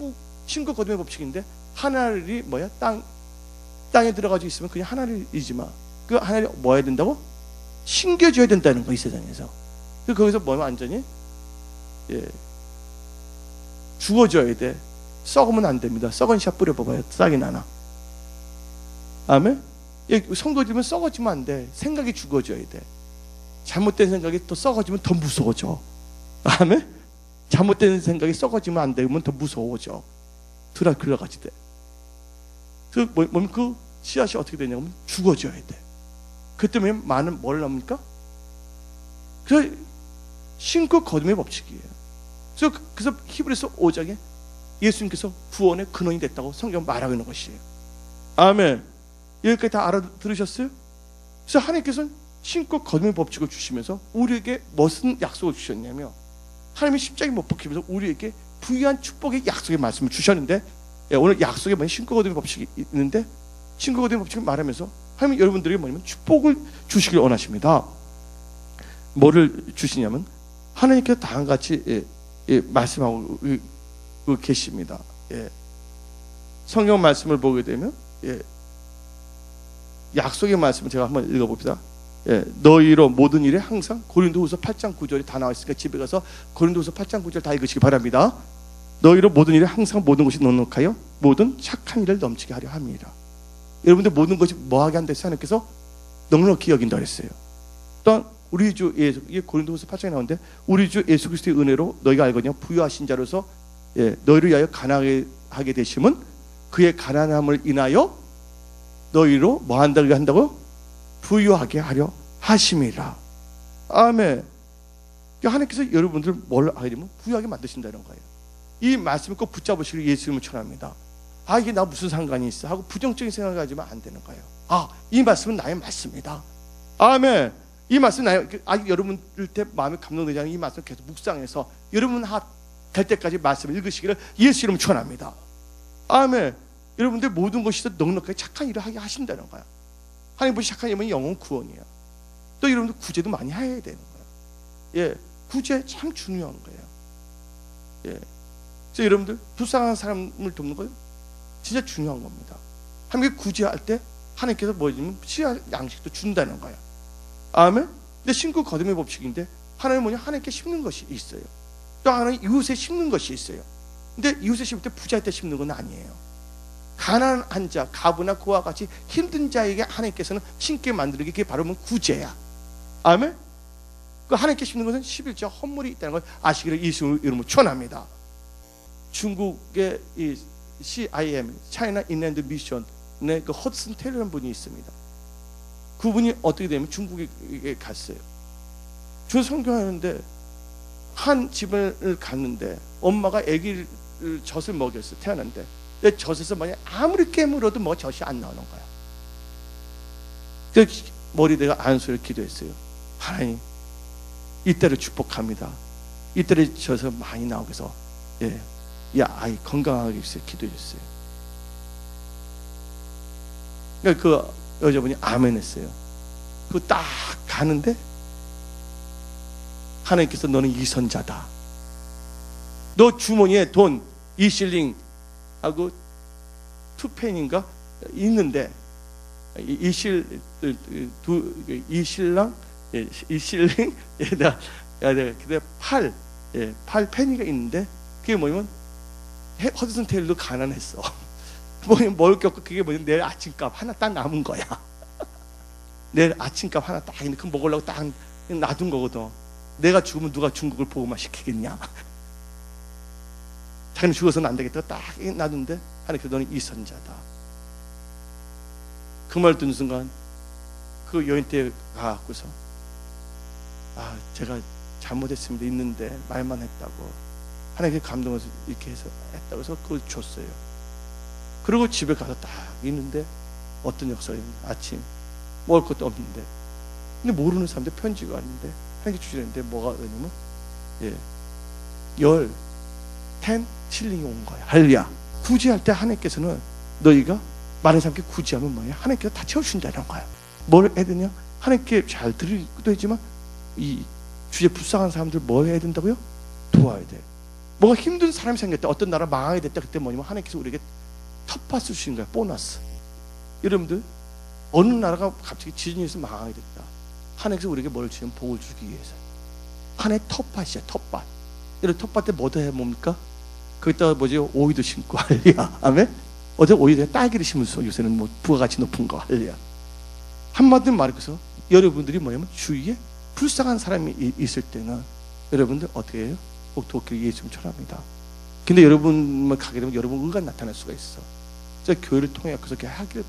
신과 거듭의 법칙인데 하늘이 뭐야? 땅에 들어가지고 있으면 그냥 하늘이지만 그 하늘이 뭐 해야 된다고? 심겨줘야 된다는 거, 이 세상에서. 그래서 거기서 뭐면 완전히 죽어줘야 돼. 썩으면 안 됩니다. 썩은 샷 뿌려봐봐요. 싹이 나나. 아멘? 성도들면 썩어지면 안 돼. 생각이 죽어져야 돼. 잘못된 생각이 또 썩어지면 더 무서워져. 아멘? 잘못된 생각이 썩어지면 안 되면 더 무서워져. 드라큘라같이 돼. 그 뭐면 그 씨앗이 어떻게 되냐면 죽어져야 돼. 그 때문에 많은 뭘 합니까? 그래서 신고 거듭의 법칙이에요. 그래서 히브리서 5장에 예수님께서 구원의 근원이 됐다고 성경 말하고 있는 것이에요. 아멘. 여기까지 다 알아들으셨어요? 그래서 하나님께서는 신고 거듭의 법칙을 주시면서 우리에게 무슨 약속을 주셨냐면 하나님이 십자가에 못 박히면서 우리에게 부유한 축복의 약속의 말씀을 주셨는데 오늘 약속에 뭐냐 신고 거듭의 법칙이 있는데 신고 거듭의 법칙을 말하면서 하나님 여러분들에게 뭐냐면 축복을 주시길 원하십니다. 뭐를 주시냐면 하나님께서 다음같이 말씀하고 계십니다. 성경 말씀을 보게 되면 약속의 말씀을 제가 한번 읽어봅시다. 예, 너희로 모든 일에 항상 고린도후서 8장 9절이 다 나와 있으니까 집에 가서 고린도후서 8장 9절 다 읽으시기 바랍니다. 너희로 모든 일에 항상 모든 것이 넉넉하여 모든 착한 일을 넘치게 하려 함이라. 여러분들 모든 것이 뭐하게 한다 해서 하나님께서 넉넉히 여긴다 그랬어요. 또한 우리 주 예수, 이게 고린도후서 8장에 나오는데 우리 주 예수 그리스도의 은혜로 너희가 알거냐 부유하신 자로서 너희를 위하여 가난하게 되심은 그의 가난함을 인하여 너희로 뭐 한다고? 부유하게 하려 하심이라. 아멘. 하나님께서 여러분들 뭘 하게 되면 부유하게 만드신다는 거예요. 이 말씀을 꼭 붙잡으시길 예수님을 축원합니다. 아, 이게 나 무슨 상관이 있어 하고 부정적인 생각을 가지면 안 되는 거예요. 아, 이 말씀은 나의 말씀이다. 아멘. 이 말씀 나의, 여러분들 때 마음에 감동되지 않은 이 말씀을 계속 묵상해서 여러분 될 때까지 말씀을 읽으시기를 예수 이름으로 축원합니다. 아멘. 여러분들 모든 것이 넉넉하게 착한 일을 하게 하신다는 거야. 하나님 보시 착한 일은 영혼 구원이야. 또 여러분들 구제도 많이 해야 되는 거야. 예, 구제 참 중요한 거예요. 예, 그래서 여러분들 불쌍한 사람을 돕는 거 진짜 중요한 겁니다. 하나님께 구제할 때 하나님께서 뭐냐면 씨앗 양식도 준다는 거야. 아멘. 근데 신구 거듭의 법칙인데 하나님은 뭐냐 하나님께 심는 것이 있어요. 또 하나는 이웃에 심는 것이 있어요. 근데 이웃에 심을 때 부자일 때 심는 건 아니에요. 가난한 자, 가부나 그와 같이 힘든 자에게 하나님께서는 심게 만드는 게 그게 바로 구제야. 아멘. 그 하나님께 심는 것은 11조 헌물이 있다는 걸 아시기를 예수 이름으로 축원합니다. 중국의 이 CIM, 차이나 인랜드 미션의 그 허드슨 테일러라는 분이 있습니다. 그분이 어떻게 되면 중국에 갔어요. 저 성경하는데 한 집을 갔는데 엄마가 아기를 젖을 먹였어. 태어났는데 근데 젖에서 만약 아무리 깨물어도 뭐 젖이 안 나오는 거야. 그 머리대가 안수를 기도했어요. 하나님 이때를 축복합니다. 이때를 젖에서 많이 나오게 해서 이 아이 건강하게 해주세요. 기도했어요. 그러니까 그 여자분이 아멘 했어요. 그 딱 가는데 하나님께서 너는 이선자다. 너 주머니에 돈 2실링 하고 2펜인가 있는데 이실링 근데 8펜이가 있는데 그게 뭐냐면 허드슨 테일러도 가난했어. 먹을 게 없고 그게 뭐냐면 내일 아침값 하나 딱 남은 거야. 내일 아침값 하나 딱 있는데 그 먹으려고 딱 놔둔 거거든. 내가 죽으면 누가 중국을 보고만 시키겠냐. 자기는 죽어서는 안 되겠다. 딱 놔둔데 하나님께서 너는 이선자다. 그 말 듣는 순간 그 여인 때 가갖고서 아 제가 잘못했습니다. 있는데 말만 했다고 하나님께 감동해서 이렇게 해서 했다고 해서 그걸 줬어요. 그리고 집에 가서 딱 있는데 어떤 역사가 있는데 아침 먹을 것도 없는데 근데 모르는 사람들 편지가 왔는데 하나님께 주시는데 뭐가 그러냐면 10 실링이 온 거야. 할렐루야. 구제할 때 하나님께서는 너희가 많은 사람께 구제하면 뭐야? 하나님께서 다 채워준다는 거야. 뭘 해야 되냐? 하나님께 잘 드리기도 했지만 이 주위에 불쌍한 사람들 뭐 해야 된다고요? 도와야 돼. 뭔가 힘든 사람이 생겼다. 어떤 나라 망하게 됐다. 그때 뭐냐면 하나님께서 우리에게 텃밭을 주신 거야. 보너스. 여러분들 어느 나라가 갑자기 지진이 있어서 망하게 됐다. 하나님께서 우리에게 뭘 주면 복을 주기 위해서. 하나의 텃밭이야. 텃밭. 여러분 텃밭에 뭐도 해 뭡니까? 거기다가 뭐지? 오이도 심고 할렐루야. 아멘. 어제 오이도 딸기를 심으면서 요새는 뭐 부가가치 높은 거 할렐루야. 한마디로 말해서 여러분들이 뭐냐면 주위에 불쌍한 사람이 있을 때는 여러분들 어떻게 해요? 꼭 도끼를 예수님 철합니다. 근데 여러분만 가게 되면 여러분 의가 나타날 수가 있어. 그래서 교회를 통해 그렇게 하기를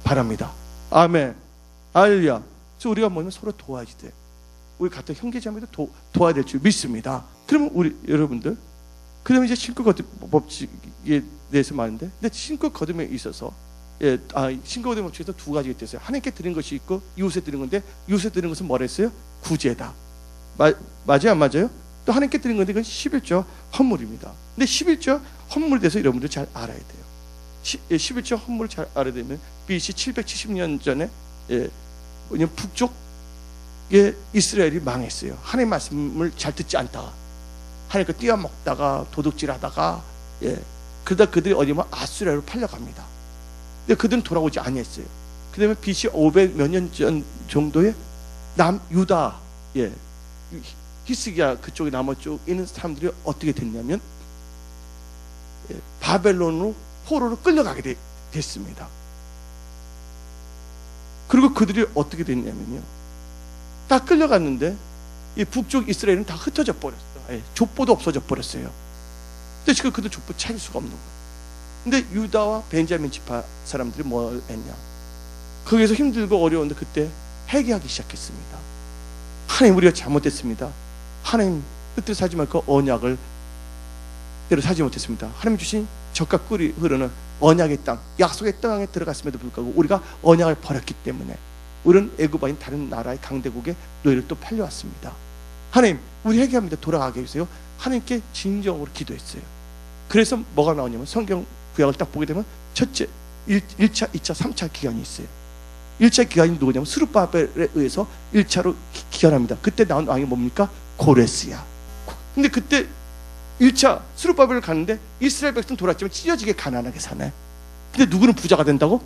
바랍니다. 아멘. 할렐루야. 그래서 우리가 뭐냐면 서로 도와야 돼. 우리 같은 형제자매도 도와야 될 줄 믿습니다. 그러면 우리 여러분들 그다음에 이제 신고 거듭 법칙에 대해서 말인데, 근데 신고 거듭에 있어서 신고 거듭 법칙에서 두 가지가 있어요. 하나님께 드린 것이 있고 이웃에 드린 건데 이웃에 드린 것은 뭐라 했어요? 구제다. 맞아요, 안 맞아요? 또 하나님께 드린 건데 그건 11조 헌물입니다. 근데 11조 헌물에 대해서 여러분들 잘 알아야 돼요. 11조 헌물을 잘 알아야 되면 BC 770년 전에 북쪽의 이스라엘이 망했어요. 하나님의 말씀을 잘 듣지 않다가 하나님 거 띄어먹다가 도둑질하다가 그러다 그들이 어디면 아수리아로 팔려갑니다. 근데 그들은 돌아오지 아니했어요. 그 다음에 BC 500 몇 년 전 정도에 남유다, 히스기야 그쪽에 남아 쪽에 있는 사람들이 어떻게 됐냐면 바벨론으로 포로로 끌려가게 됐습니다. 그리고 그들이 어떻게 됐냐면요, 다 끌려갔는데 이 북쪽 이스라엘은 다 흩어져 버렸어요. 족보도 없어져 버렸어요. 근데 지금 그들 족보 찾을 수가 없는 거예요. 근데 유다와 벤자민 지파 사람들이 뭘 했냐, 거기서 힘들고 어려운데 그때 회개하기 시작했습니다. 하나님, 우리가 잘못했습니다. 하나님 뜻대로 살지 말고 언약을 대로 살지 못했습니다. 하나님 주신 젖과 꿀이 흐르는 언약의 땅, 약속의 땅에 들어갔음에도 불구하고 우리가 언약을 버렸기 때문에 우리는 애굽 아닌 다른 나라의 강대국에 노예를 또 팔려왔습니다. 하나님, 우리 회개합니다. 돌아가게 해주세요. 하나님께 진정으로 기도했어요. 그래서 뭐가 나오냐면 성경 구약을 딱 보게 되면 첫째 1차, 2차, 3차 기간이 있어요. 1차 기간이 누구냐면 스룹바벨에 의해서 1차로 기간합니다. 그때 나온 왕이 뭡니까? 고레스야. 근데 그때 1차 스룹바벨을 가는데 이스라엘 백성 돌았지만 찢어지게 가난하게 사네. 근데 누구는 부자가 된다고?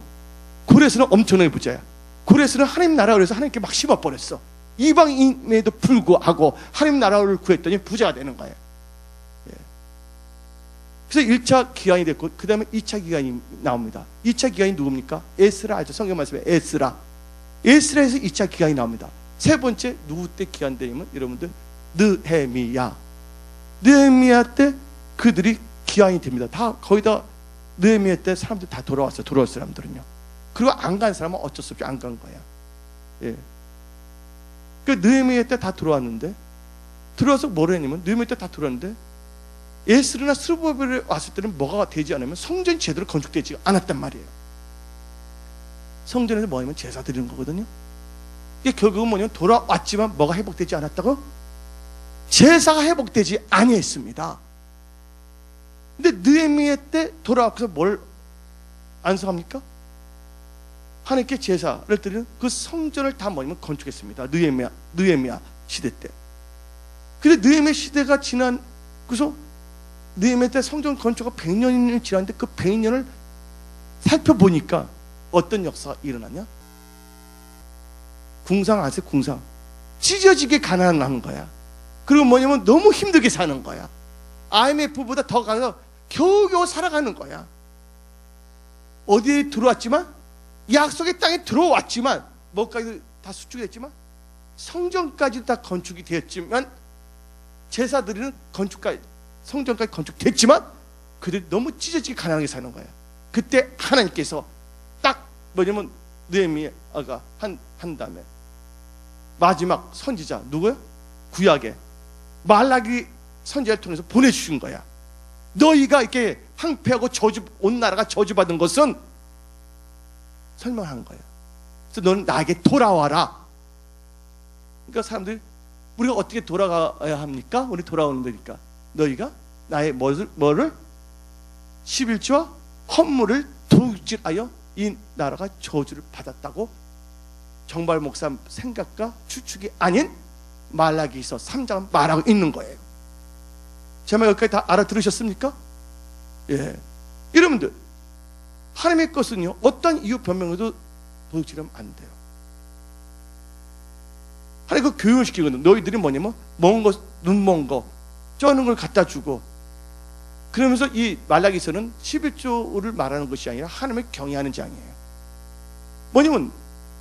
고레스는 엄청나게 부자야. 고레스는 하나님 나라를 위해서 하나님께 막 씹어버렸어. 이방인에도 불구하고 하나님 나라를 구했더니 부자가 되는 거예요. 그래서 1차 기간이 됐고 그 다음에 2차 기간이 나옵니다. 2차 기간이 누굽니까? 에스라 알죠? 성경 말씀에 에스라. 에스라에서 2차 기간이 나옵니다. 세 번째 누구 때 기간 되냐면 여러분들 느헤미야. 느헤미야 때 그들이 기한이 됩니다. 다 거의 다 느헤미야 때 사람들 다 돌아왔어요. 돌아올 사람들은요. 그리고 안 간 사람은 어쩔 수 없이 안 간 거야. 그 느헤미야 때 다 들어왔는데, 들어와서 뭐를 했냐면 느헤미야 때 다 들어왔는데 에스르나 스룹바벨에 왔을 때는 뭐가 되지 않으면 성전이 제대로 건축되지 않았단 말이에요. 성전에서 뭐냐면 제사 드리는 거거든요. 이게 결국은 뭐냐면 돌아왔지만 뭐가 회복되지 않았다고? 제사가 회복되지 아니했습니다. 근데 느헤미야 때 돌아와서 뭘 안성합니까? 하나님께 제사를 드리는 그 성전을 다 뭐냐면 건축했습니다. 느헤미야 시대 때. 근데 느헤미야 시대가 지난, 그래서 느헤미야 때 성전 건축가 100년이 지났는데 그 100년을 살펴보니까 어떤 역사가 일어나냐? 궁상 아세요? 궁상. 찢어지게 가난한 거야. 그리고 뭐냐면 너무 힘들게 사는 거야. IMF보다 더 가서 겨우겨우 살아가는 거야. 어디에 들어왔지만, 약속의 땅에 들어왔지만, 뭐까지 다 수축했지만, 성전까지 다 건축이 되었지만, 제사 드리는 건축까지, 성전까지 건축됐지만 그들이 너무 찢어지게 가난하게 사는 거야. 그때 하나님께서 딱 뭐냐면 느헤미야가 한 다음에 마지막 선지자 누구야? 구약에 말라기 선지자를 통해서 보내주신 거야. 너희가 이렇게 황폐하고 온 나라가 저주받은 것은 설명한 거야. 그래서 너는 나에게 돌아와라. 그러니까 사람들이 우리가 어떻게 돌아가야 합니까? 우리 돌아오는 거니까 너희가 나의 뭐를 11조와 헌물을 도둑질하여 이 나라가 저주를 받았다고 정발 목사 생각과 추측이 아닌 말라기서 3장은 말하고 있는 거예요. 제 말 여기까지 다 알아들으셨습니까? 여러분들, 하나님의 것은요 어떤 이유 변명에도 도둑질하면 안 돼요. 하나님 그 교육을 시키거든. 너희들이 뭐냐면 먼 거, 눈 먼 거 쩌는 걸 갖다 주고, 그러면서 이 말라기서는 11조를 말하는 것이 아니라 하나님을 경외하는 장이에요. 뭐냐면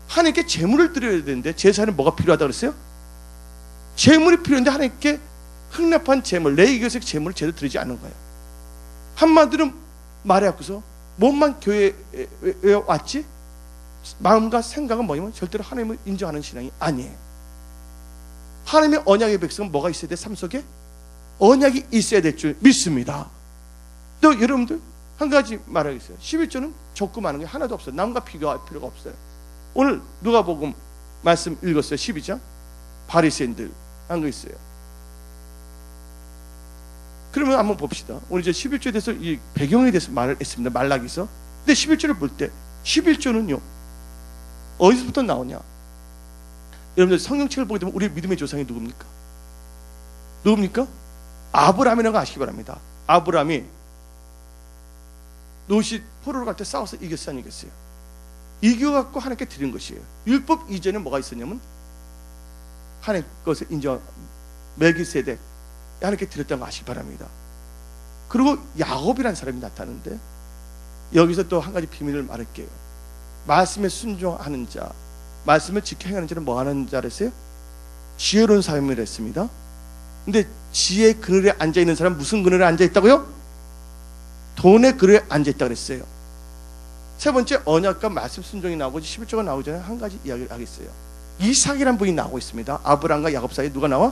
하나님께 제물을 드려야 되는데 제사는 뭐가 필요하다 그랬어요? 제물이 필요한데 하나님께 흥납한 제물, 레위기에서 제물을 제대로 드리지 않는 거예요. 한마디로 말해갖고서 몸만 교회에 왔지 마음과 생각은 뭐냐면 절대로 하나님을 인정하는 신앙이 아니에요. 하나님의 언약의 백성은 뭐가 있어야 돼? 삶 속에 언약이 있어야 될 줄 믿습니다. 또 여러분들 한 가지 말하겠어요. 11조는 적고 많은 게 하나도 없어요. 남과 비교할 필요가 없어요. 오늘 누가복음 말씀 읽었어요. 12장 바리새인들 한 거 있어요. 그러면 한번 봅시다. 오늘 이제 11조에 대해서 이 배경에 대해서 말을 했습니다. 말라기서. 근데 11조를 볼 때 11조는요 어디서부터 나오냐? 여러분들 성경책을 보게 되면 우리 믿음의 조상이 누굽니까? 누굽니까? 아브라함이라는 거 아시기 바랍니다. 아브라함이 롯이 포로로 갈 때 싸워서 이겼어요, 안 이겼어요? 이겨갖고 하나님께 드린 것이에요. 율법 이전에 뭐가 있었냐면 하나님 것을 인정, 멜기세덱 하나님께 드렸다는 거 아시기 바랍니다. 그리고 야곱이라는 사람이 나타나는데, 여기서 또 한 가지 비밀을 말할게요. 말씀에 순종하는 자, 말씀을 지켜 행하는 자는 뭐 하는 자를 했어요? 지혜로운 삶을 했습니다. 근데 지혜 그늘에 앉아있는 사람, 무슨 그늘에 앉아있다고요? 돈의 그늘에 앉아있다고 그랬어요. 세 번째, 언약과 말씀 순종이 나오고 11조가 나오기 전에 한 가지 이야기를 하겠어요. 이삭이라는 분이 나오고 있습니다. 아브람과 야곱 사이에 누가 나와?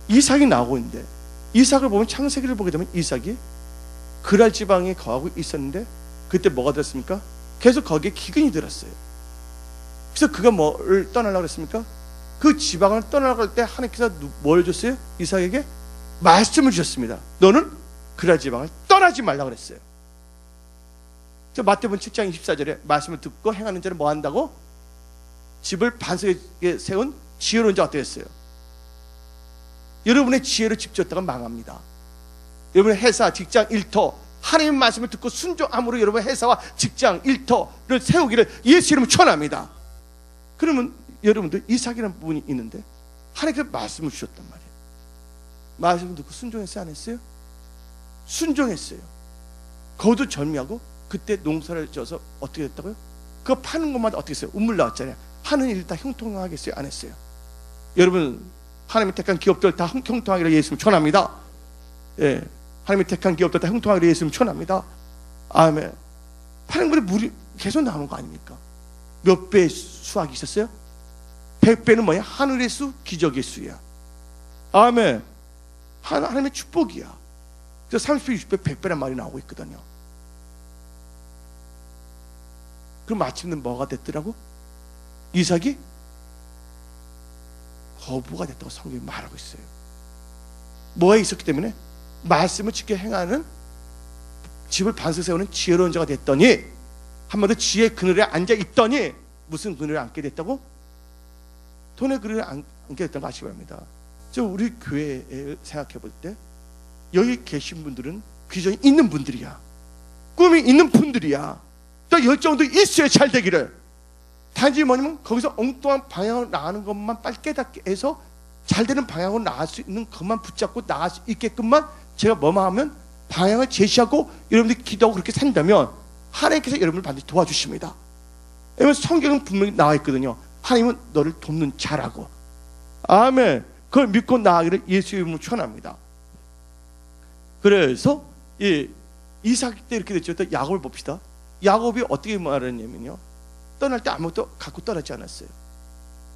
이삭이 나오고 있는데, 이삭을 보면 창세기를 보게 되면 이삭이 그랄 지방에 거하고 있었는데, 그때 뭐가 들었습니까? 계속 거기에 기근이 들었어요. 그래서 그가 뭘 떠나려고 했습니까? 그 지방을 떠나갈 때 하나님께서 뭘 줬어요? 이삭에게 말씀을 주셨습니다. 너는 그랄 지방을 떠나지 말라고 그랬어요. 저 마태복음 7장 24절에 말씀을 듣고 행하는 자는 뭐 한다고? 집을 반석에 세운 지혜로운 자가 되었어요. 여러분의 지혜로 집 지었다가 망합니다. 여러분의 회사, 직장, 일터, 하나님의 말씀을 듣고 순종함으로 여러분의 회사와 직장, 일터를 세우기를 예수 이름으로 축원합니다. 그러면 여러분들 이삭이라는 부분이 있는데 하나님께서 말씀을 주셨단 말이에요. 말씀을 듣고 순종했어요? 안 했어요? 순종했어요. 거두 절미하고 그때 농사를 져서 어떻게 됐다고요? 그거 파는 것마다 어떻게 했어요? 운물 나왔잖아요. 하는 일 다 형통하겠어요? 안 했어요? 여러분, 하나님이 택한 기업들 다 형통하기를 예수님 축원합니다. 예, 하나님이 택한 기업들 다 형통하기를 예수님 축원합니다. 아멘. 파는 것이 물이 계속 나오는 거 아닙니까? 몇 배의 수확이 있었어요? 100배는 뭐야? 하늘의 수, 기적의 수야. 아멘. 하나님의 축복이야. 그래서 30배, 60배, 100배란 말이 나오고 있거든요. 그럼 마침내 뭐가 됐더라고? 이삭이 거부가 됐다고 성경이 말하고 있어요. 뭐가 있었기 때문에? 말씀을 지켜 행하는, 집을 반석 세우는 지혜로운 자가 됐더니, 한마디로 지혜의 그늘에 앉아 있더니 무슨 그늘에 앉게 됐다고? 돈의 그늘에 앉게 됐다는 거 아시기 바랍니다. 저 우리 교회에 생각해 볼 때 여기 계신 분들은 비전이 있는 분들이야. 꿈이 있는 분들이야. 또 열정도 있어야 잘 되기를. 단지 뭐냐면 거기서 엉뚱한 방향으로 나가는 것만 빨리 깨닫게 해서 잘 되는 방향으로 나갈 수 있는 것만 붙잡고 나갈 수 있게끔만 제가 뭐만 하면 방향을 제시하고 여러분들이 기도하고 그렇게 산다면 하나님께서 여러분을 반드시 도와주십니다. 왜냐면 성경은 분명히 나와 있거든요. 하나님은 너를 돕는 자라고. 아멘. 그걸 믿고 나아가기를 예수 이름으로 축원합니다. 그래서 이삭 때 이렇게 됐죠. 또 야곱을 봅시다. 야곱이 어떻게 말했냐면요, 떠날 때 아무것도 갖고 떠나지 않았어요.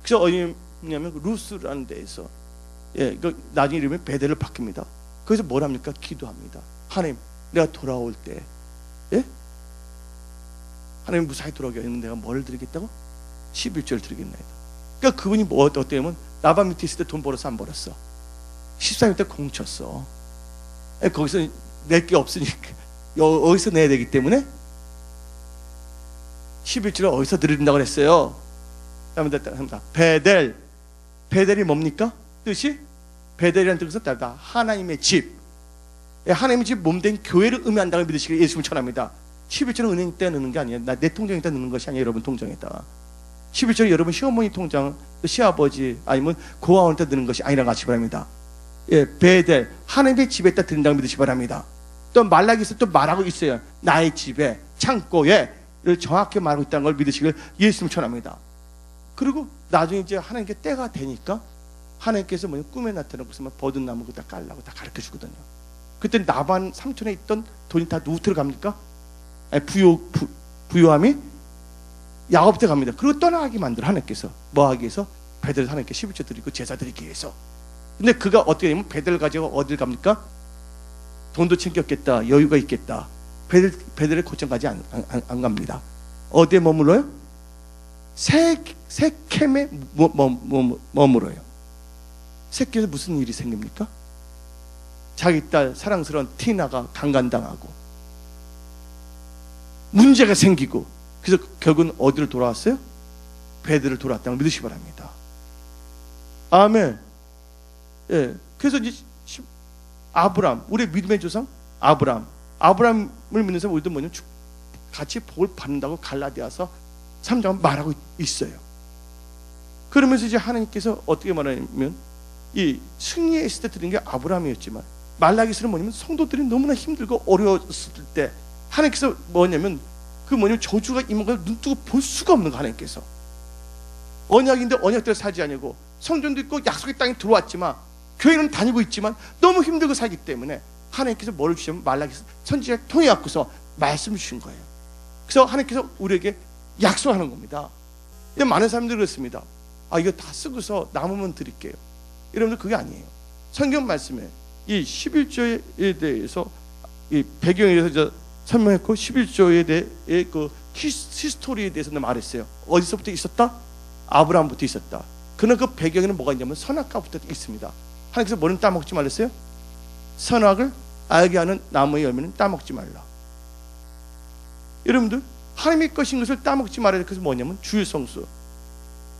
그래서 어디냐면 루스라는 데에서, 나중에 이름이 베델을 바뀝니다. 거기서 뭘 합니까? 기도합니다. 하나님, 내가 돌아올 때, 하나님 무사히 돌아오게 했는데 내가 뭘 드리겠다고? 11조를 드리겠나이다. 그러니까 그분이 뭐 어때면 라반 밑에 있을 때 돈 벌었어, 안 벌었어? 13일 때 공쳤어. 거기서 낼 게 없으니까 어디서 내야 되기 때문에 11조를 어디서 드린다고 그랬어요? 합니다. 베델이 뭡니까? 뜻이? 베델이라는 뜻은 다르다. 하나님의 집. 하나님의 집 몸된 교회를 의미한다고 믿으시기를 예수님 전합니다. 11조는 은행 때 넣는 게 아니에요. 내 통장에다 넣는 것이 아니에요. 여러분 통장에다가. 11조는 여러분 시어머니 통장, 시아버지 아니면 고아원한테 넣는 것이 아니라고 하시기 바랍니다. 베델, 하나님의 집에다 드린다고 믿으시기 바랍니다. 또 말라기에서 또 말하고 있어요. 나의 집에, 창고에 정확히 말하고 있다는 걸 믿으시길 예수님 전합니다. 그리고 나중에 이제 하나님께 때가 되니까 하나님께서 꿈에 나타나고 있으면 버든 나무 다 깔라고 다 가르쳐 주거든요. 그때 나반 삼촌에 있던 돈이 다 누구한테 갑니까? 부요함이 야곱한테 갑니다. 그리고 떠나가게 만들어 하나님께서. 뭐 하기 위해서? 베델 하나님께 11조 드리고 제사 드리기 위해서. 근데 그가 어떻게 되면 베델 가지고 어딜 갑니까? 돈도 챙겼겠다, 여유가 있겠다. 베델에 곧장 가지 안 갑니다. 어디에 머물러요? 세켐에 머물어요. 세켐에서 무슨 일이 생깁니까? 자기 딸 사랑스러운 티나가 강간당하고 문제가 생기고, 그래서 결국은 어디를 돌아왔어요? 베델을 돌아왔다는 걸 믿으시기 바랍니다. 아멘. 그래서 이제 아브람, 우리 믿음의 조상 아브람을 믿는 사람 우리도 뭐냐면 같이 복을 받는다고 갈라디아서 3장은 말하고 있어요. 그러면서 이제 하나님께서 어떻게 말하냐면 이 승리에 있을 때 드린 게 아브라함이었지만 말라기서는 뭐냐면 성도들이 너무나 힘들고 어려웠을 때 하나님께서 뭐냐면 저주가 임한 걸 눈뜨고 볼 수가 없는 거. 하나님께서 언약인데 언약대로 살지 아니고 성전도 있고 약속의 땅에 들어왔지만 교회는 다니고 있지만 너무 힘들고 살기 때문에 하나님께서 뭐를 주시면 말라기서 선지자를 통해 갖고서 말씀을 주신 거예요. 그래서 하나님께서 우리에게 약속하는 겁니다. 많은 사람들이 그렇습니다. 이거 다 쓰고서 남으면 드릴게요. 여러분들 그게 아니에요. 성경 말씀에 이 11조에 대해서 이 배경에 대해서 설명했고 11조에 대해 그 히스토리에 대해서 말했어요. 어디서부터 있었다? 아브라함부터 있었다. 그러나 그 배경에는 뭐가 있냐면 선악과부터 있습니다. 하나님께서 뭐는 따먹지 말랬어요? 선악을 알게 하는 나무의 열매는 따먹지 말라. 여러분들 하나님의 것인 것을 따먹지 말아야 될 것은 뭐냐면 주의 성수.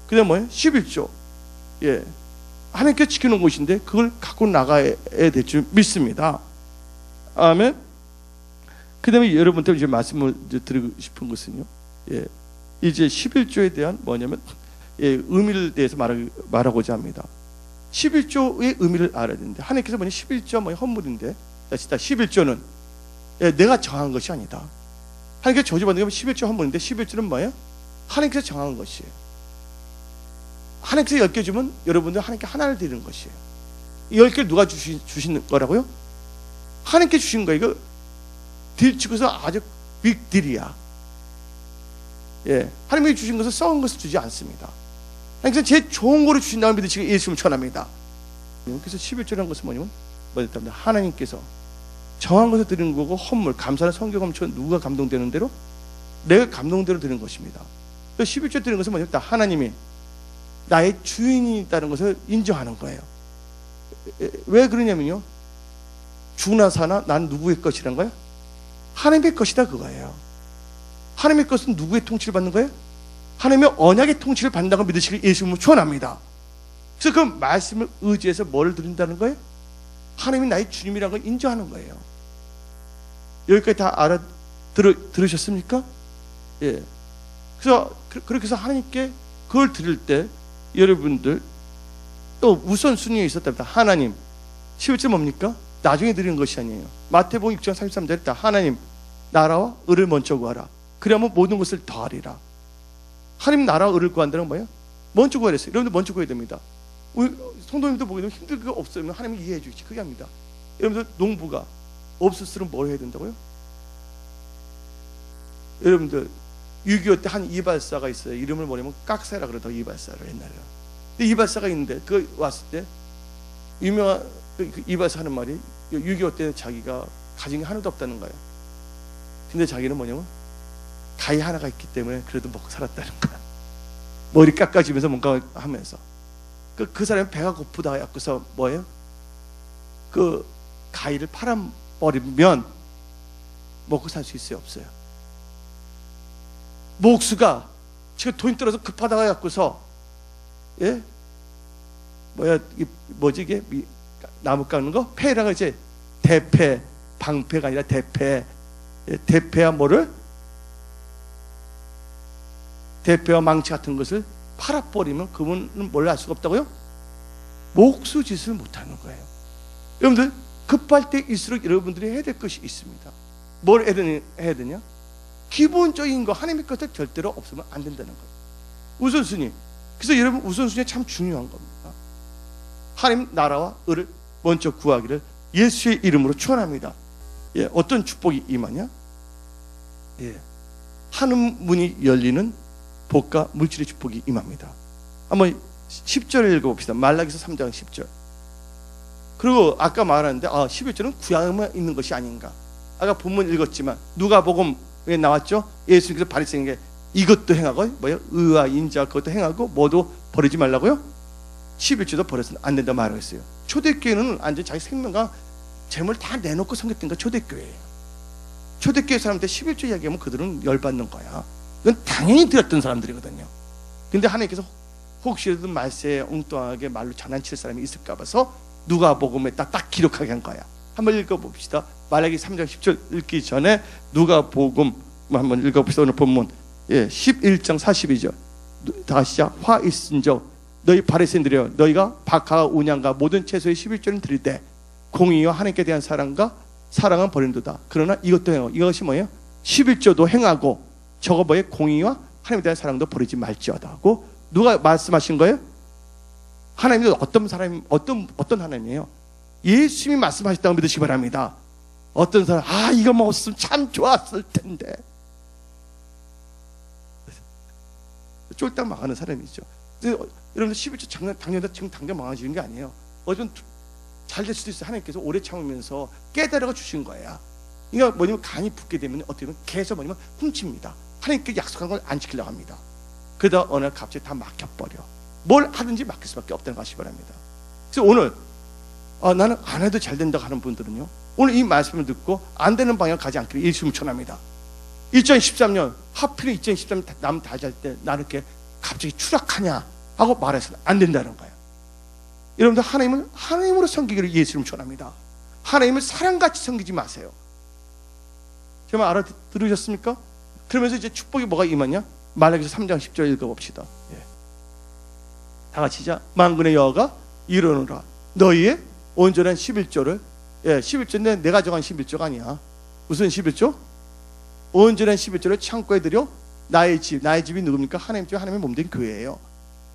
그 다음에 뭐예요? 11조. 하나님께서 지켜놓은 것인데 그걸 갖고 나가야 될 줄 믿습니다. 아멘. 그 다음에 여러분들 이제 말씀을 드리고 싶은 것은요, 이제 11조에 대한 뭐냐면 의미를 대해서 말하고자 합니다. 11조의 의미를 알아야 되는데 하나님께서 11조 헌물인데, 자 11조는 내가 정한 것이 아니다. 하나님께서 저주받는 게 11조 헌물인데 11조는 뭐예요? 하나님께서 정한 것이에요. 하나님께서 10개 주면 여러분들 하나님께 하나를 드리는 것이에요. 10개를 누가 주신 거라고요? 하나님께 주신 거예요. 이거 딜치고서 아주 빅딜이야. 하나님이 주신 것을 썩은 것을 주지 않습니다. 하나님께서 제일 좋은 거를 주신다고 믿으시고 예수님을 전합니다. 그래서 11조라는 것은 뭐냐면 하나님께서 정한 것을 드리는 거고, 헌물, 감사는 성경 엄청 누가 감동되는 대로 내가 감동대로 드리는 것입니다. 11조 드리는 것은 뭐냐면 하나님이 나의 주인이 있다는 것을 인정하는 거예요. 왜 그러냐면요, 주나 사나 난 누구의 것이란 거예요? 하나님의 것이다 그거예요. 하나님의 것은 누구의 통치를 받는 거예요? 하나님의 언약의 통치를 받는다고 믿으시길 예수님을 축원합니다. 그래서 그 말씀을 의지해서 뭐를 드린다는 거예요? 하나님이 나의 주님이라는 걸 인정하는 거예요. 여기까지 다 들으셨습니까? 그래서 그렇게 해서 하나님께 그걸 드릴 때 여러분들 또 우선순위에 있었답니다. 하나님, 11조 뭡니까? 나중에 드리는 것이 아니에요. 마태복음 6장 33절에 다 하나님 나라와 의를 먼저 구하라. 그러면 모든 것을 더하리라. 하나님 나라와 의를 구한다는 건 뭐예요? 먼저 구하라 했어요. 여러분들 먼저 구해야 됩니다. 우리 성도님들 보기에는 힘들 거 없으면 하나님이 이해해 주시지. 그게 아닙니다. 여러분들 농부가 없을수록 뭘 해야 된다고요? 여러분들 6.25 때 한 이발사가 있어요. 이름을 뭐냐면 깍새라 그러더라고. 이발사를 옛날에. 근데 이발사가 있는데 그 왔을 때 유명한 그 이발사 하는 말이 6.25 때는 자기가 가진 게 하나도 없다는 거예요. 근데 자기는 뭐냐면 가위 하나가 있기 때문에 그래도 먹고 살았다는 거야. 머리 깎아주면서 뭔가 하면서 그 사람이 배가 고프다 해서 뭐예요? 그 가위를 팔아버리면 먹고 살 수 있어요? 없어요? 목수가 지금 돈이 떨어서 급하다가 해갖고서 이게 나무 깎는 거? 패라고 이제 대패, 방패가 아니라 대패. 대패와 뭐를? 대패와 망치 같은 것을 팔아버리면 그분은 뭘 알 수가 없다고요? 목수짓을 못하는 거예요. 여러분들 급할 때일수록 여러분들이 해야 될 것이 있습니다. 뭘 해야 되냐? 기본적인 거 하나님의 것을 절대로 없으면 안 된다는 거예요. 우선순위. 그래서 여러분 우선순위가 참 중요한 겁니다. 하나님 나라와 의를 먼저 구하기를 예수의 이름으로 축원합니다. 어떤 축복이 임하냐? 하늘 문이 열리는 복과 물질의 축복이 임합니다. 한번 10절을 읽어봅시다. 말라기서 3장 10절. 그리고 아까 말하는데 11절은 구약에만 있는 것이 아닌가. 아까 본문 읽었지만 누가복음에 나왔죠? 예수님께서 바리새인 게 이것도 행하고 의와 인자 그것도 행하고 뭐도 버리지 말라고요? 11조도 버려서는 안 된다 말하고 있어요. 초대교회는 완전히 자기 생명과 재물 다 내놓고 섬겼던 거 초대교회예요. 초대교회 사람들 11조 이야기하면 그들은 열받는 거야. 이건 당연히 들었던 사람들이거든요. 근데 하나님께서 혹시라도 말세에 엉뚱하게 말로 장난칠 사람이 있을까 봐서 누가복음에 딱 기록하게 한 거야. 한번 읽어봅시다. 말라기 3장 10절 읽기 전에 누가복음 한번 읽어봅시다. 오늘 본문 11장 42절 다 같이 시작. 화 있은적 너희 바리새인들이여 너희가 박하와 운양과 모든 채소의 11조를 드릴 때 공의와 하나님께 대한 사랑은 버린도다. 그러나 이것도 행하고 이것이 뭐예요? 11조도 행하고 저거 뭐예요? 공의와 하나님에 대한 사랑도 버리지 말지어다 하고 누가 말씀하신 거예요? 하나님도 어떤 사람이 어떤 하나님이에요? 예수님이 말씀하셨다고 믿으시기 바랍니다. 어떤 사람 이거 먹었으면 참 좋았을 텐데 쫄딱 망하는 사람이죠. 여러분들 11조 지금 당장 망하시는 게 아니에요. 어좀 잘 될 수도 있어요. 하나님께서 오래 참으면서 깨달아 주신 거야. 그러니까 뭐냐면 간이 붙게 되면 어떻게 보면 계속 뭐냐면 훔칩니다. 하나님께 약속한 걸 안 지키려고 합니다. 그러다 어느 날 갑자기 다 막혀버려. 뭘 하든지 막힐 수밖에 없다는 것이 바랍니다. 그래서 오늘 나는 안 해도 잘 된다고 하는 분들은요, 오늘 이 말씀을 듣고 안 되는 방향 가지 않기를 예수님 축원합니다. 2013년 하필 2013년 남 다 잘 때 나는 이렇게 갑자기 추락하냐 하고 말해서는 안 된다는 거예요. 여러분들 하나님을 하나님으로 섬기기를 예수님 축원합니다. 하나님을 사랑같이 섬기지 마세요. 정말 알아들으셨습니까? 그러면서 이제 축복이 뭐가 임하냐? 말라기서 3장 10절 읽어봅시다. 다 같이 시작. 만군의 여호와가 이르노라 너희의 온전한 11조를 11조인데 내가 정한 11조가 아니야. 무슨 11조? 온전한 11조를 창고에 들여 나의 집이 누굽니까? 하나님 집 하나님의 몸된 교회예요.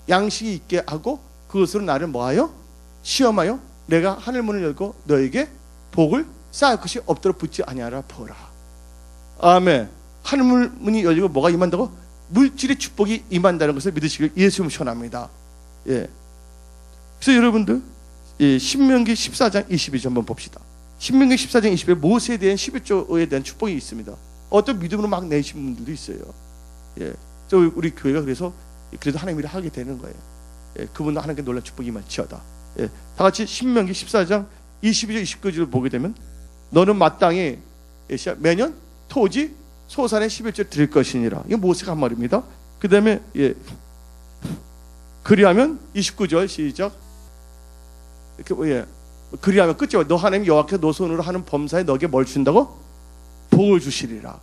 양식이 있게 하고 그것으로 나를 뭐하여? 시험하여 내가 하늘 문을 열고 너에게 복을 쌓을 것이 없도록 붙지 아니하라 보라. 아멘. 하늘 문이 열리고 뭐가 임한다고? 물질의 축복이 임한다는 것을 믿으시길 예수님 축원합니다. 그래서 여러분들 신명기 14장 22절 한번 봅시다. 신명기 14장 22절 모세에 대한 11조에 대한 축복이 있습니다. 어떤 믿음으로 막 내신 분들도 있어요. 우리 교회가 그래도 하나님 일을 하게 되는 거예요. 그분도 하나님께 놀란 축복이 임할지어다. 다 같이 신명기 14장 22절 29절을 보게 되면 너는 마땅히 매년 토지 소산의 11조 드릴 것이니라. 이거 모세가 한 말입니다. 그 다음에 그리하면 29절 시작. 그리하면 끝이요. 너 하나님 여호와께서 너 손으로 하는 범사에 너에게 뭘 준다고? 복을 주시리라.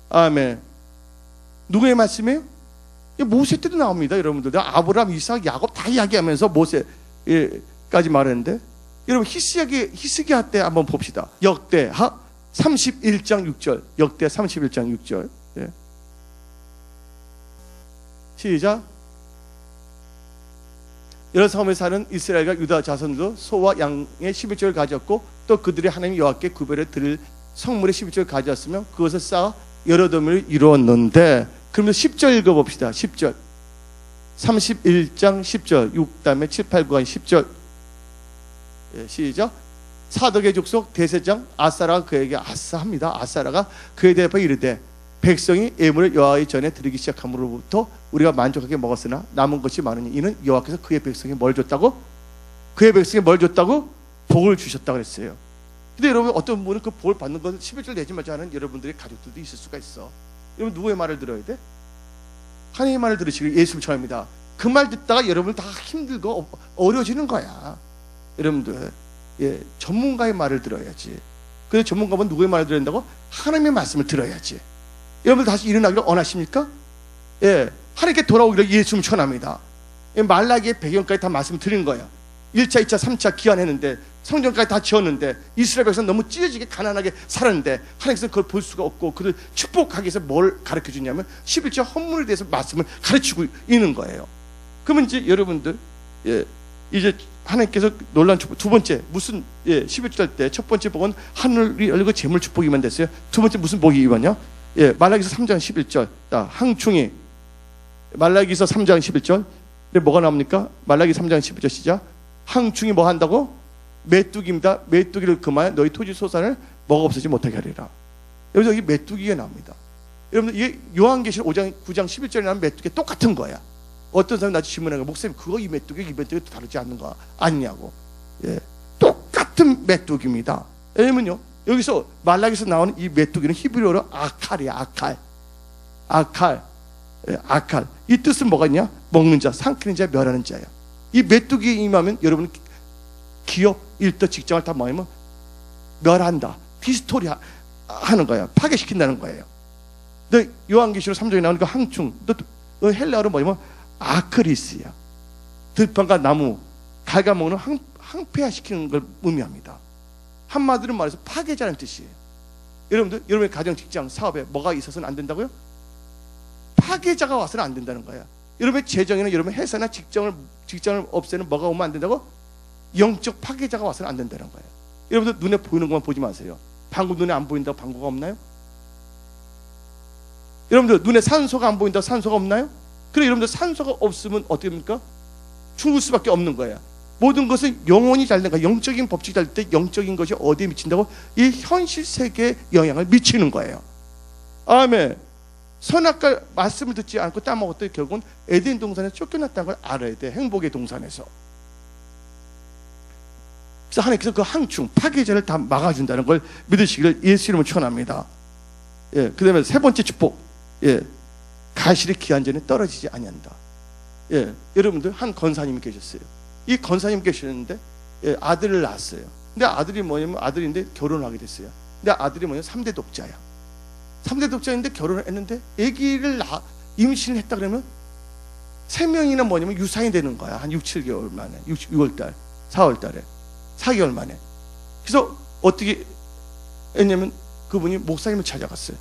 아멘. 누구의 말씀이에요? 모세 때도 나옵니다. 여러분들 아브라함, 이삭, 야곱 다 이야기하면서 모세까지 말했는데 여러분 히스기야 때 한번 봅시다. 역대하 31장 6절 역대 31장 6절 시작. 여러 성읍에 사는 이스라엘과 유다 자손도 소와 양의 11조를 가졌고 또 그들이 하나님 여호와께 구별해 드릴 성물의 11조를 가졌으며 그것을 쌓아 여러 도미를 이루었는데 그러면 10절 읽어봅시다. 10절 31장 10절 6 다음에 7, 8, 9가 10절 시작. 사덕의 족속 대제장 아사라가 그에게 아사합니다. 아사라가 그에 대하여 이르되 백성이 예물을 여호와의 전에 드리기 시작함으로부터 우리가 만족하게 먹었으나 남은 것이 많으니 이는 여호와께서 그의 백성에 뭘 줬다고? 그의 백성에 뭘 줬다고? 복을 주셨다고 그랬어요. 근데 여러분 어떤 분은 그 복을 받는 건 11절 내지 말자 하는 여러분들의 가족들도 있을 수가 있어. 여러분 누구의 말을 들어야 돼? 하나님의 말을 들으시길 예수님 축원합니다. 그 말 듣다가 여러분 다 힘들고 어려워지는 거야. 여러분들 전문가의 말을 들어야지. 그래서 전문가는 누구의 말을 들어야 된다고? 하나님의 말씀을 들어야지. 여러분들 다시 일어나기를 원하십니까? 하나님께 돌아오기를 예수님 축원합니다. 말라기의 배경까지 다 말씀 드린 거야. 1차, 2차, 3차 기한했는데 성전까지 다 지었는데 이스라엘 백성 너무 찢어지게 가난하게 살았는데 하나님께서 그걸 볼 수가 없고 그를 축복하기 위해서 뭘 가르쳐 주냐면 11조 헌물에 대해서 말씀을 가르치고 있는 거예요. 그러면 이제 여러분들 이제 하나님께서 놀란 축복 두 번째 무슨 11조 할 때 첫 번째 복은 하늘이 열리고 재물 축복이만 됐어요. 두 번째 무슨 복이 임하냐? 말라기서 3장 11절 항충이 말라기서 3장 11절 근데 뭐가 나옵니까? 말라기 3장 11절 시작. 항충이 뭐 한다고? 메뚜기입니다. 메뚜기를 그마에 너희 토지 소산을 먹어 없애지 못하게 하리라. 여기서 여기 메뚜기가 나옵니다. 여러분들 이게 요한계시록 5장 9장 11절에 나오는 메뚜기 똑같은 거야. 어떤 사람이 나한테 질문한 거야. 목사님 그거 이 메뚜기 다르지 않는 거 아니냐고. 똑같은 메뚜기입니다. 왜냐면요 여기서 말라기에서 나오는 이 메뚜기는 히브리어로 아칼이야. 아칼. 이 뜻은 뭐가 있냐? 먹는 자, 삼키는 자, 멸하는 자야. 이 메뚜기에 임하면 여러분 기업, 일터, 직장을 다 뭐냐면 멸한다, 디스토리 하는 거야. 파괴시킨다는 거예요. 너 요한계시록 3장에 나오는 그 항충, 너 헬라어로 뭐냐면 아크리스야. 들판과 나무, 갉아먹는 항폐화시키는 걸 의미합니다. 한마디로 말해서 파괴자라는 뜻이에요. 여러분들, 여러분의 가정, 직장, 사업에 뭐가 있어서는 안 된다고요? 파괴자가 와서는 안 된다는 거야. 여러분의 재정이나 여러분의 회사나 직장을 없애는 뭐가 오면 안 된다고? 영적 파괴자가 와서는 안 된다는 거예요. 여러분들 눈에 보이는 것만 보지 마세요. 방구 눈에 안 보인다고 방구가 없나요? 여러분들 눈에 산소가 안 보인다고 산소가 없나요? 그래, 여러분들 산소가 없으면 어떻게 됩니까? 죽을 수밖에 없는 거예요. 모든 것은 영혼이 잘 된 거야. 영적인 법칙이 잘 때 영적인 것이 어디에 미친다고? 이 현실 세계에 영향을 미치는 거예요. 아멘. 선악과 말씀을 듣지 않고 따먹었더니 결국은 에덴 동산에 쫓겨났다는 걸 알아야 돼. 행복의 동산에서. 그래서 하나님께서 그 항충, 파괴자를 다 막아준다는 걸 믿으시기를 예수 이름으로 축원합니다. 예, 그 다음에 세 번째 축복. 예, 가실이 기한 전에 떨어지지 아니한다. 예, 여러분들 한 권사님이 계셨어요. 이 권사님 계셨는데 예, 아들을 낳았어요. 근데 아들이 뭐냐면 아들인데 결혼하게 됐어요. 근데 아들이 뭐냐면 3대 독자야. 3대 독자인데 결혼을 했는데 아기를 임신을 했다 그러면 3명이나 뭐냐면 유산이 되는 거야. 한 6, 7개월 만에. 6월달, 4월달에 4개월 만에. 그래서 어떻게 했냐면 그분이 목사님을 찾아갔어요.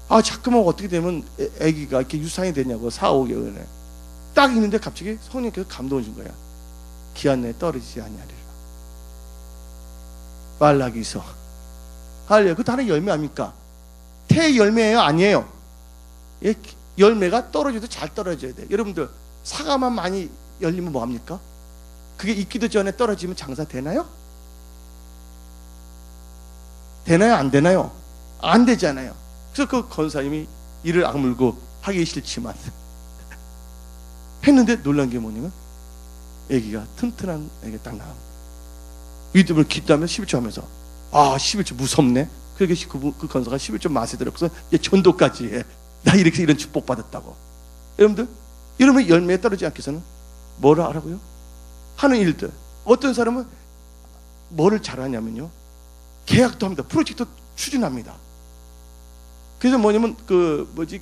아, 자꾸만 어떻게 되면 아기가 이렇게 유산이 되냐고. 4, 5개월에 딱 있는데 갑자기 성령께서 감동을 준 거야. 기한 내에 떨어지지 아니하리라. 말라기서. 할렐루야. 그것도 하나의 열매 아닙니까? 태 열매예요, 아니에요? 예, 열매가 떨어져도 잘 떨어져야 돼. 여러분들 사과만 많이 열리면 뭐합니까? 그게 익기도 전에 떨어지면 장사 되나요? 되나요? 안 되나요? 안 되잖아요. 그래서 그 권사님이 이를 악물고 하기 싫지만 했는데 놀란 게 뭐냐면 아기가 튼튼한 아기가 딱 나와. 믿음을 기도하며 11조 하면서 11조 무섭네. 그렇게 그 권사가 11조 맛에 들었고서 이제 전도까지 해. 나 이렇게 이런 축복 받았다고. 여러분들, 여러분의 열매에 떨어지지 않기 위해서는 뭐라 하라고요? 하는 일들. 어떤 사람은 뭐를 잘하냐면요, 계약도 합니다. 프로젝트 추진합니다. 그래서 뭐냐면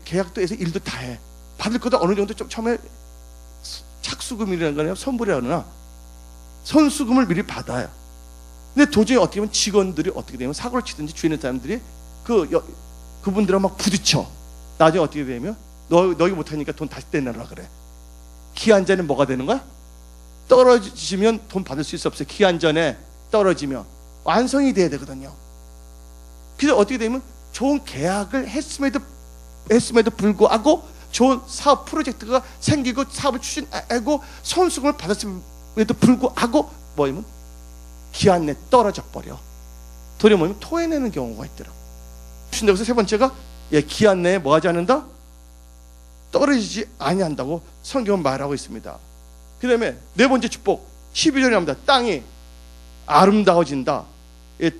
계약도 해서 일도 다 해. 받을 것도 어느 정도 좀 처음에 착수금이라는 거냐 선불이라거나 선수금을 미리 받아요. 근데 도저히 어떻게 보면 직원들이 어떻게 되면 사고를 치든지 주위에 있는 사람들이 그분들하고 막 부딪혀. 나중에 어떻게 되면 너희 못하니까 돈 다시 떼내라 그래. 기한 전에 뭐가 되는 거야? 떨어지면 돈 받을 수 없어요. 기한 전에 떨어지면 완성이 돼야 되거든요. 그래서 어떻게 되면 좋은 계약을 했음에도 불구하고 좋은 사업 프로젝트가 생기고 사업을 추진하고 선수금을 받았음에도 불구하고 뭐냐면 기한 내 떨어져 버려. 도리어 뭐냐면 토해내는 경우가 있더라고. 그래서 세 번째가 기한 내에 뭐 하지 않는다? 떨어지지 아니한다고 성경은 말하고 있습니다. 그 다음에 네 번째 축복 12절에 합니다. 땅이 아름다워진다.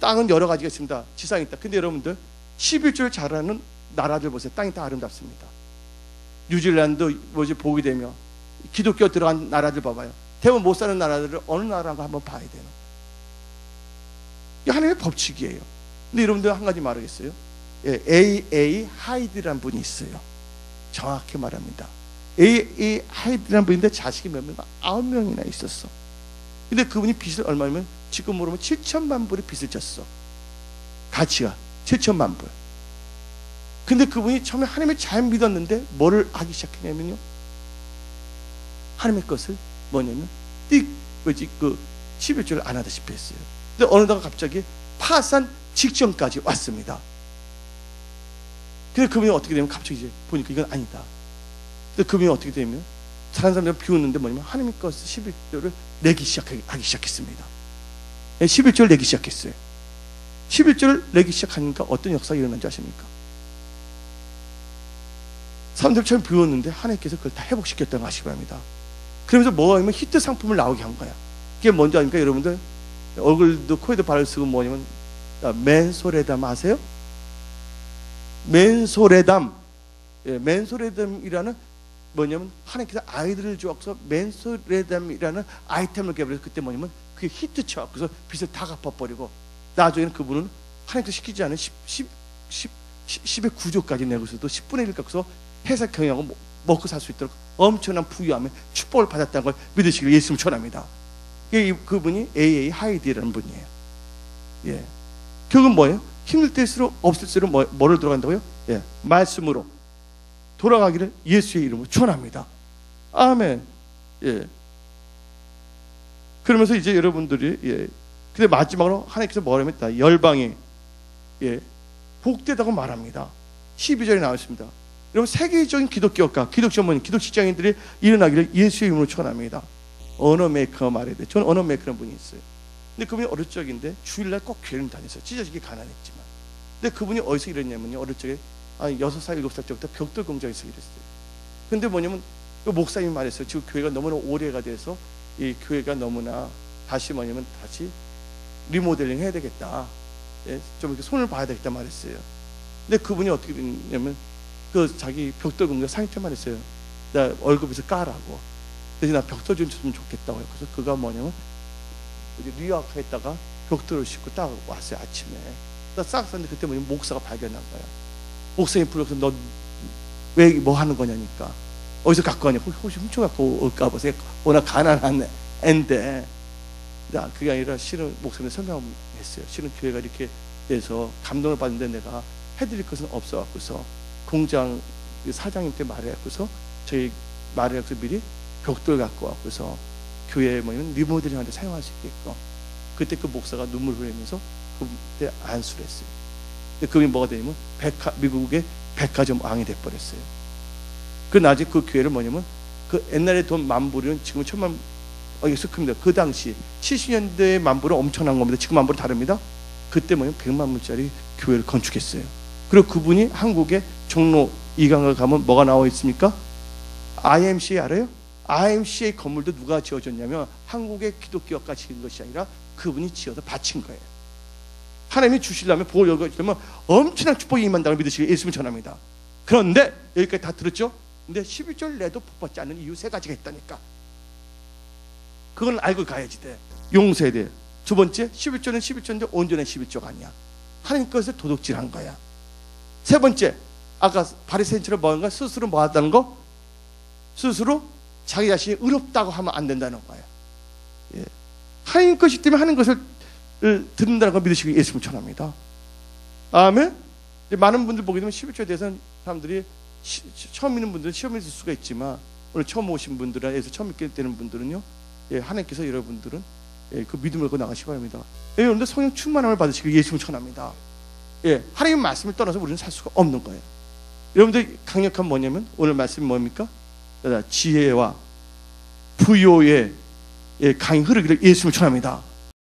땅은 여러 가지가 있습니다. 지상이 있다. 근데 여러분들 11절 잘하는 나라들 보세요. 땅이 다 아름답습니다. 뉴질랜드 보게 되면 기독교 들어간 나라들 봐봐요. 대부분 못 사는 나라들을 어느 나라인가 한번 봐야 돼요. 이게 하나님의 법칙이에요. 근데 여러분들 한 가지 말하겠어요. A.A. 하이드라는 분이 있어요. 정확히 말합니다. A.A. 하이드라는 분인데 자식이 몇 명? 9명이나 있었어. 근데 그분이 빚을 얼마냐면 지금 모르면 7천만 불의 빚을 졌어. 가치가 7천만 불. 근데 그분이 처음에 하나님을 잘 믿었는데 뭐를 하기 시작했냐면요, 하나님의 것을 뭐냐면 11조를 안 하다시피 했어요. 근데 어느덧 갑자기 파산 직전까지 왔습니다. 그래서 그분이 어떻게 되면 갑자기 이제 보니까 이건 아니다. 근데 그분이 어떻게 되면 다른 사람들 비웃는데 뭐냐면 하나님의 것을 11조를 내기 하기 시작했습니다. 11조를 내기 시작했어요. 11조를 내기 시작하니까 어떤 역사가 일어난지 아십니까? 사람들처럼 비웠는데 하나님께서 그걸 다 회복시켰다는 거 아시기 바랍니다. 그러면서 뭐가 아니면 히트 상품을 나오게 한 거야. 그게 뭔지 아닙니까? 여러분들 얼굴도 코에도 발을 쓰고 뭐냐면 맨소레담 아세요? 맨소레담. 맨소레담이라는 뭐냐면 하나님께서 아이들을 주어서 맨소레담이라는 아이템을 개발해서 그때 뭐냐면 그게 히트쳐. 그래서 빚을 다 갚아버리고 나중에는 그분은 하나님께서 시키지 않은 10의 9조까지 내고서도 10분의 1 갖고서 회사 경영하고 먹고 살 수 있도록 엄청난 부유함에 축복을 받았다는 걸 믿으시길 예수님 축원합니다. 그분이 AA 하이디라는 분이에요. 예. 결국은 뭐예요? 힘들 때일수록 없을수록 뭐를 들어간다고요? 예. 말씀으로 돌아가기를 예수의 이름으로 축원합니다. 아멘. 예. 그러면서 이제 여러분들이 예. 근데 마지막으로 하나님께서 뭐라고 했다? 열방이 예. 복되다고 말합니다. 12절에 나와 있습니다. 여러분 세계적인 기독교가 기독 전문 기독 직장인들이 일어나기를 예수의 이름으로 축원합니다. 언어 메이커 말해야 돼. 저는 언어 메이커라는 분이 있어요. 근데 그분이 어릴 적인데 주일날 꼭 교회를 다녔어요. 진짜 이게 가난했지만. 근데 그분이 어디서 일했냐면요. 어릴 적에 6살, 7살 때부터 벽돌 공장에서 일했어요. 근데 뭐냐면 그 목사님이 말했어요. 지금 교회가 너무나 오래가 돼서 이 교회가 너무나 다시 다시 리모델링 해야 되겠다. 예, 좀 이렇게 손을 봐야 되겠다 말했어요. 근데 그분이 어떻게 됐냐면 그 자기 벽돌 공장 상인한테 말했어요. 나 월급에서 까라고. 그래서 나 벽돌 좀 줬으면 좋겠다고. 그래서 그가 뭐냐면 뉴욕에다가 벽돌을 싣고 딱 왔어요. 아침에 싹 쌌는데 그때 목사가 발견한 거야. 목사님 불러서 너 왜 뭐 하는 거냐니까 어디서 갖고 왔냐. 혹시 훔쳐 갖고 올까 보세요. 워낙 가난한 앤데 그게 아니라 실은 목사님 설명했어요. 실은 교회가 이렇게 돼서 감동을 받는데 내가 해드릴 것은 없어갖고서 공장 사장님께 말해갖고서 저희 말해갖고서 미리 벽돌 갖고 왔고서 교회에 리모델링 하는데 사용할 수 있게끔. 그때 그 목사가 눈물 흘리면서 그때 안수를 했어요. 근데 그게 뭐가 되냐면 미국의 백화점 왕이 돼버렸어요. 그 나중에 그 교회를 그 옛날에 돈 10,000불은 지금 1,000만 여기서 큽니다. 그 당시 70년대의 10,000불은 엄청난 겁니다. 지금 10,000불은 다릅니다. 그때 100만 불짜리 교회를 건축했어요. 그리고 그분이 한국의 종로 이강을 가면 뭐가 나와 있습니까? IMCA 알아요? IMCA 건물도 누가 지어줬냐면 한국의 기독교가 지은 것이 아니라 그분이 지어서 바친 거예요. 하나님이 주시려면 복을 열어주려면 엄청난 축복이 임한다고 믿으시길 예수님 전합니다. 그런데 여기까지 다 들었죠? 근데 11절 내도 복받지 않는 이유 3가지가 있다니까. 그건 알고 가야지 돼. 용서해야 돼. 두 번째 11조는 11조인데 온전한 11조가 아니야. 하나님 것을 도둑질한 거야. 세 번째 아까 바리새인처럼 뭔가 스스로 뭐 하다는 거? 스스로 자기 자신이 의롭다고 하면 안 된다는 거예요. 예. 하나님 것이기 때문에 하는 것을 듣는다는 걸 믿으시고 예수님 전합니다. 아멘. 많은 분들 보게 되면 11조에 대해서는 사람들이 처음 믿는 분들은 시험이 있을 수가 있지만 오늘 처음 오신 분들에서 처음 믿게 되는 분들은요, 예, 하나님께서 여러분들은 예, 그 믿음을 갖고 나가시기 바랍니다. 예, 여러분들 성령 충만함을 받으시고 예수님 전합니다. 예, 하나님의 말씀을 떠나서 우리는 살 수가 없는 거예요. 여러분들 강력한 뭐냐면 오늘 말씀이 뭡니까? 지혜와 부요의 강이 흐르기를 예수님을 전합니다.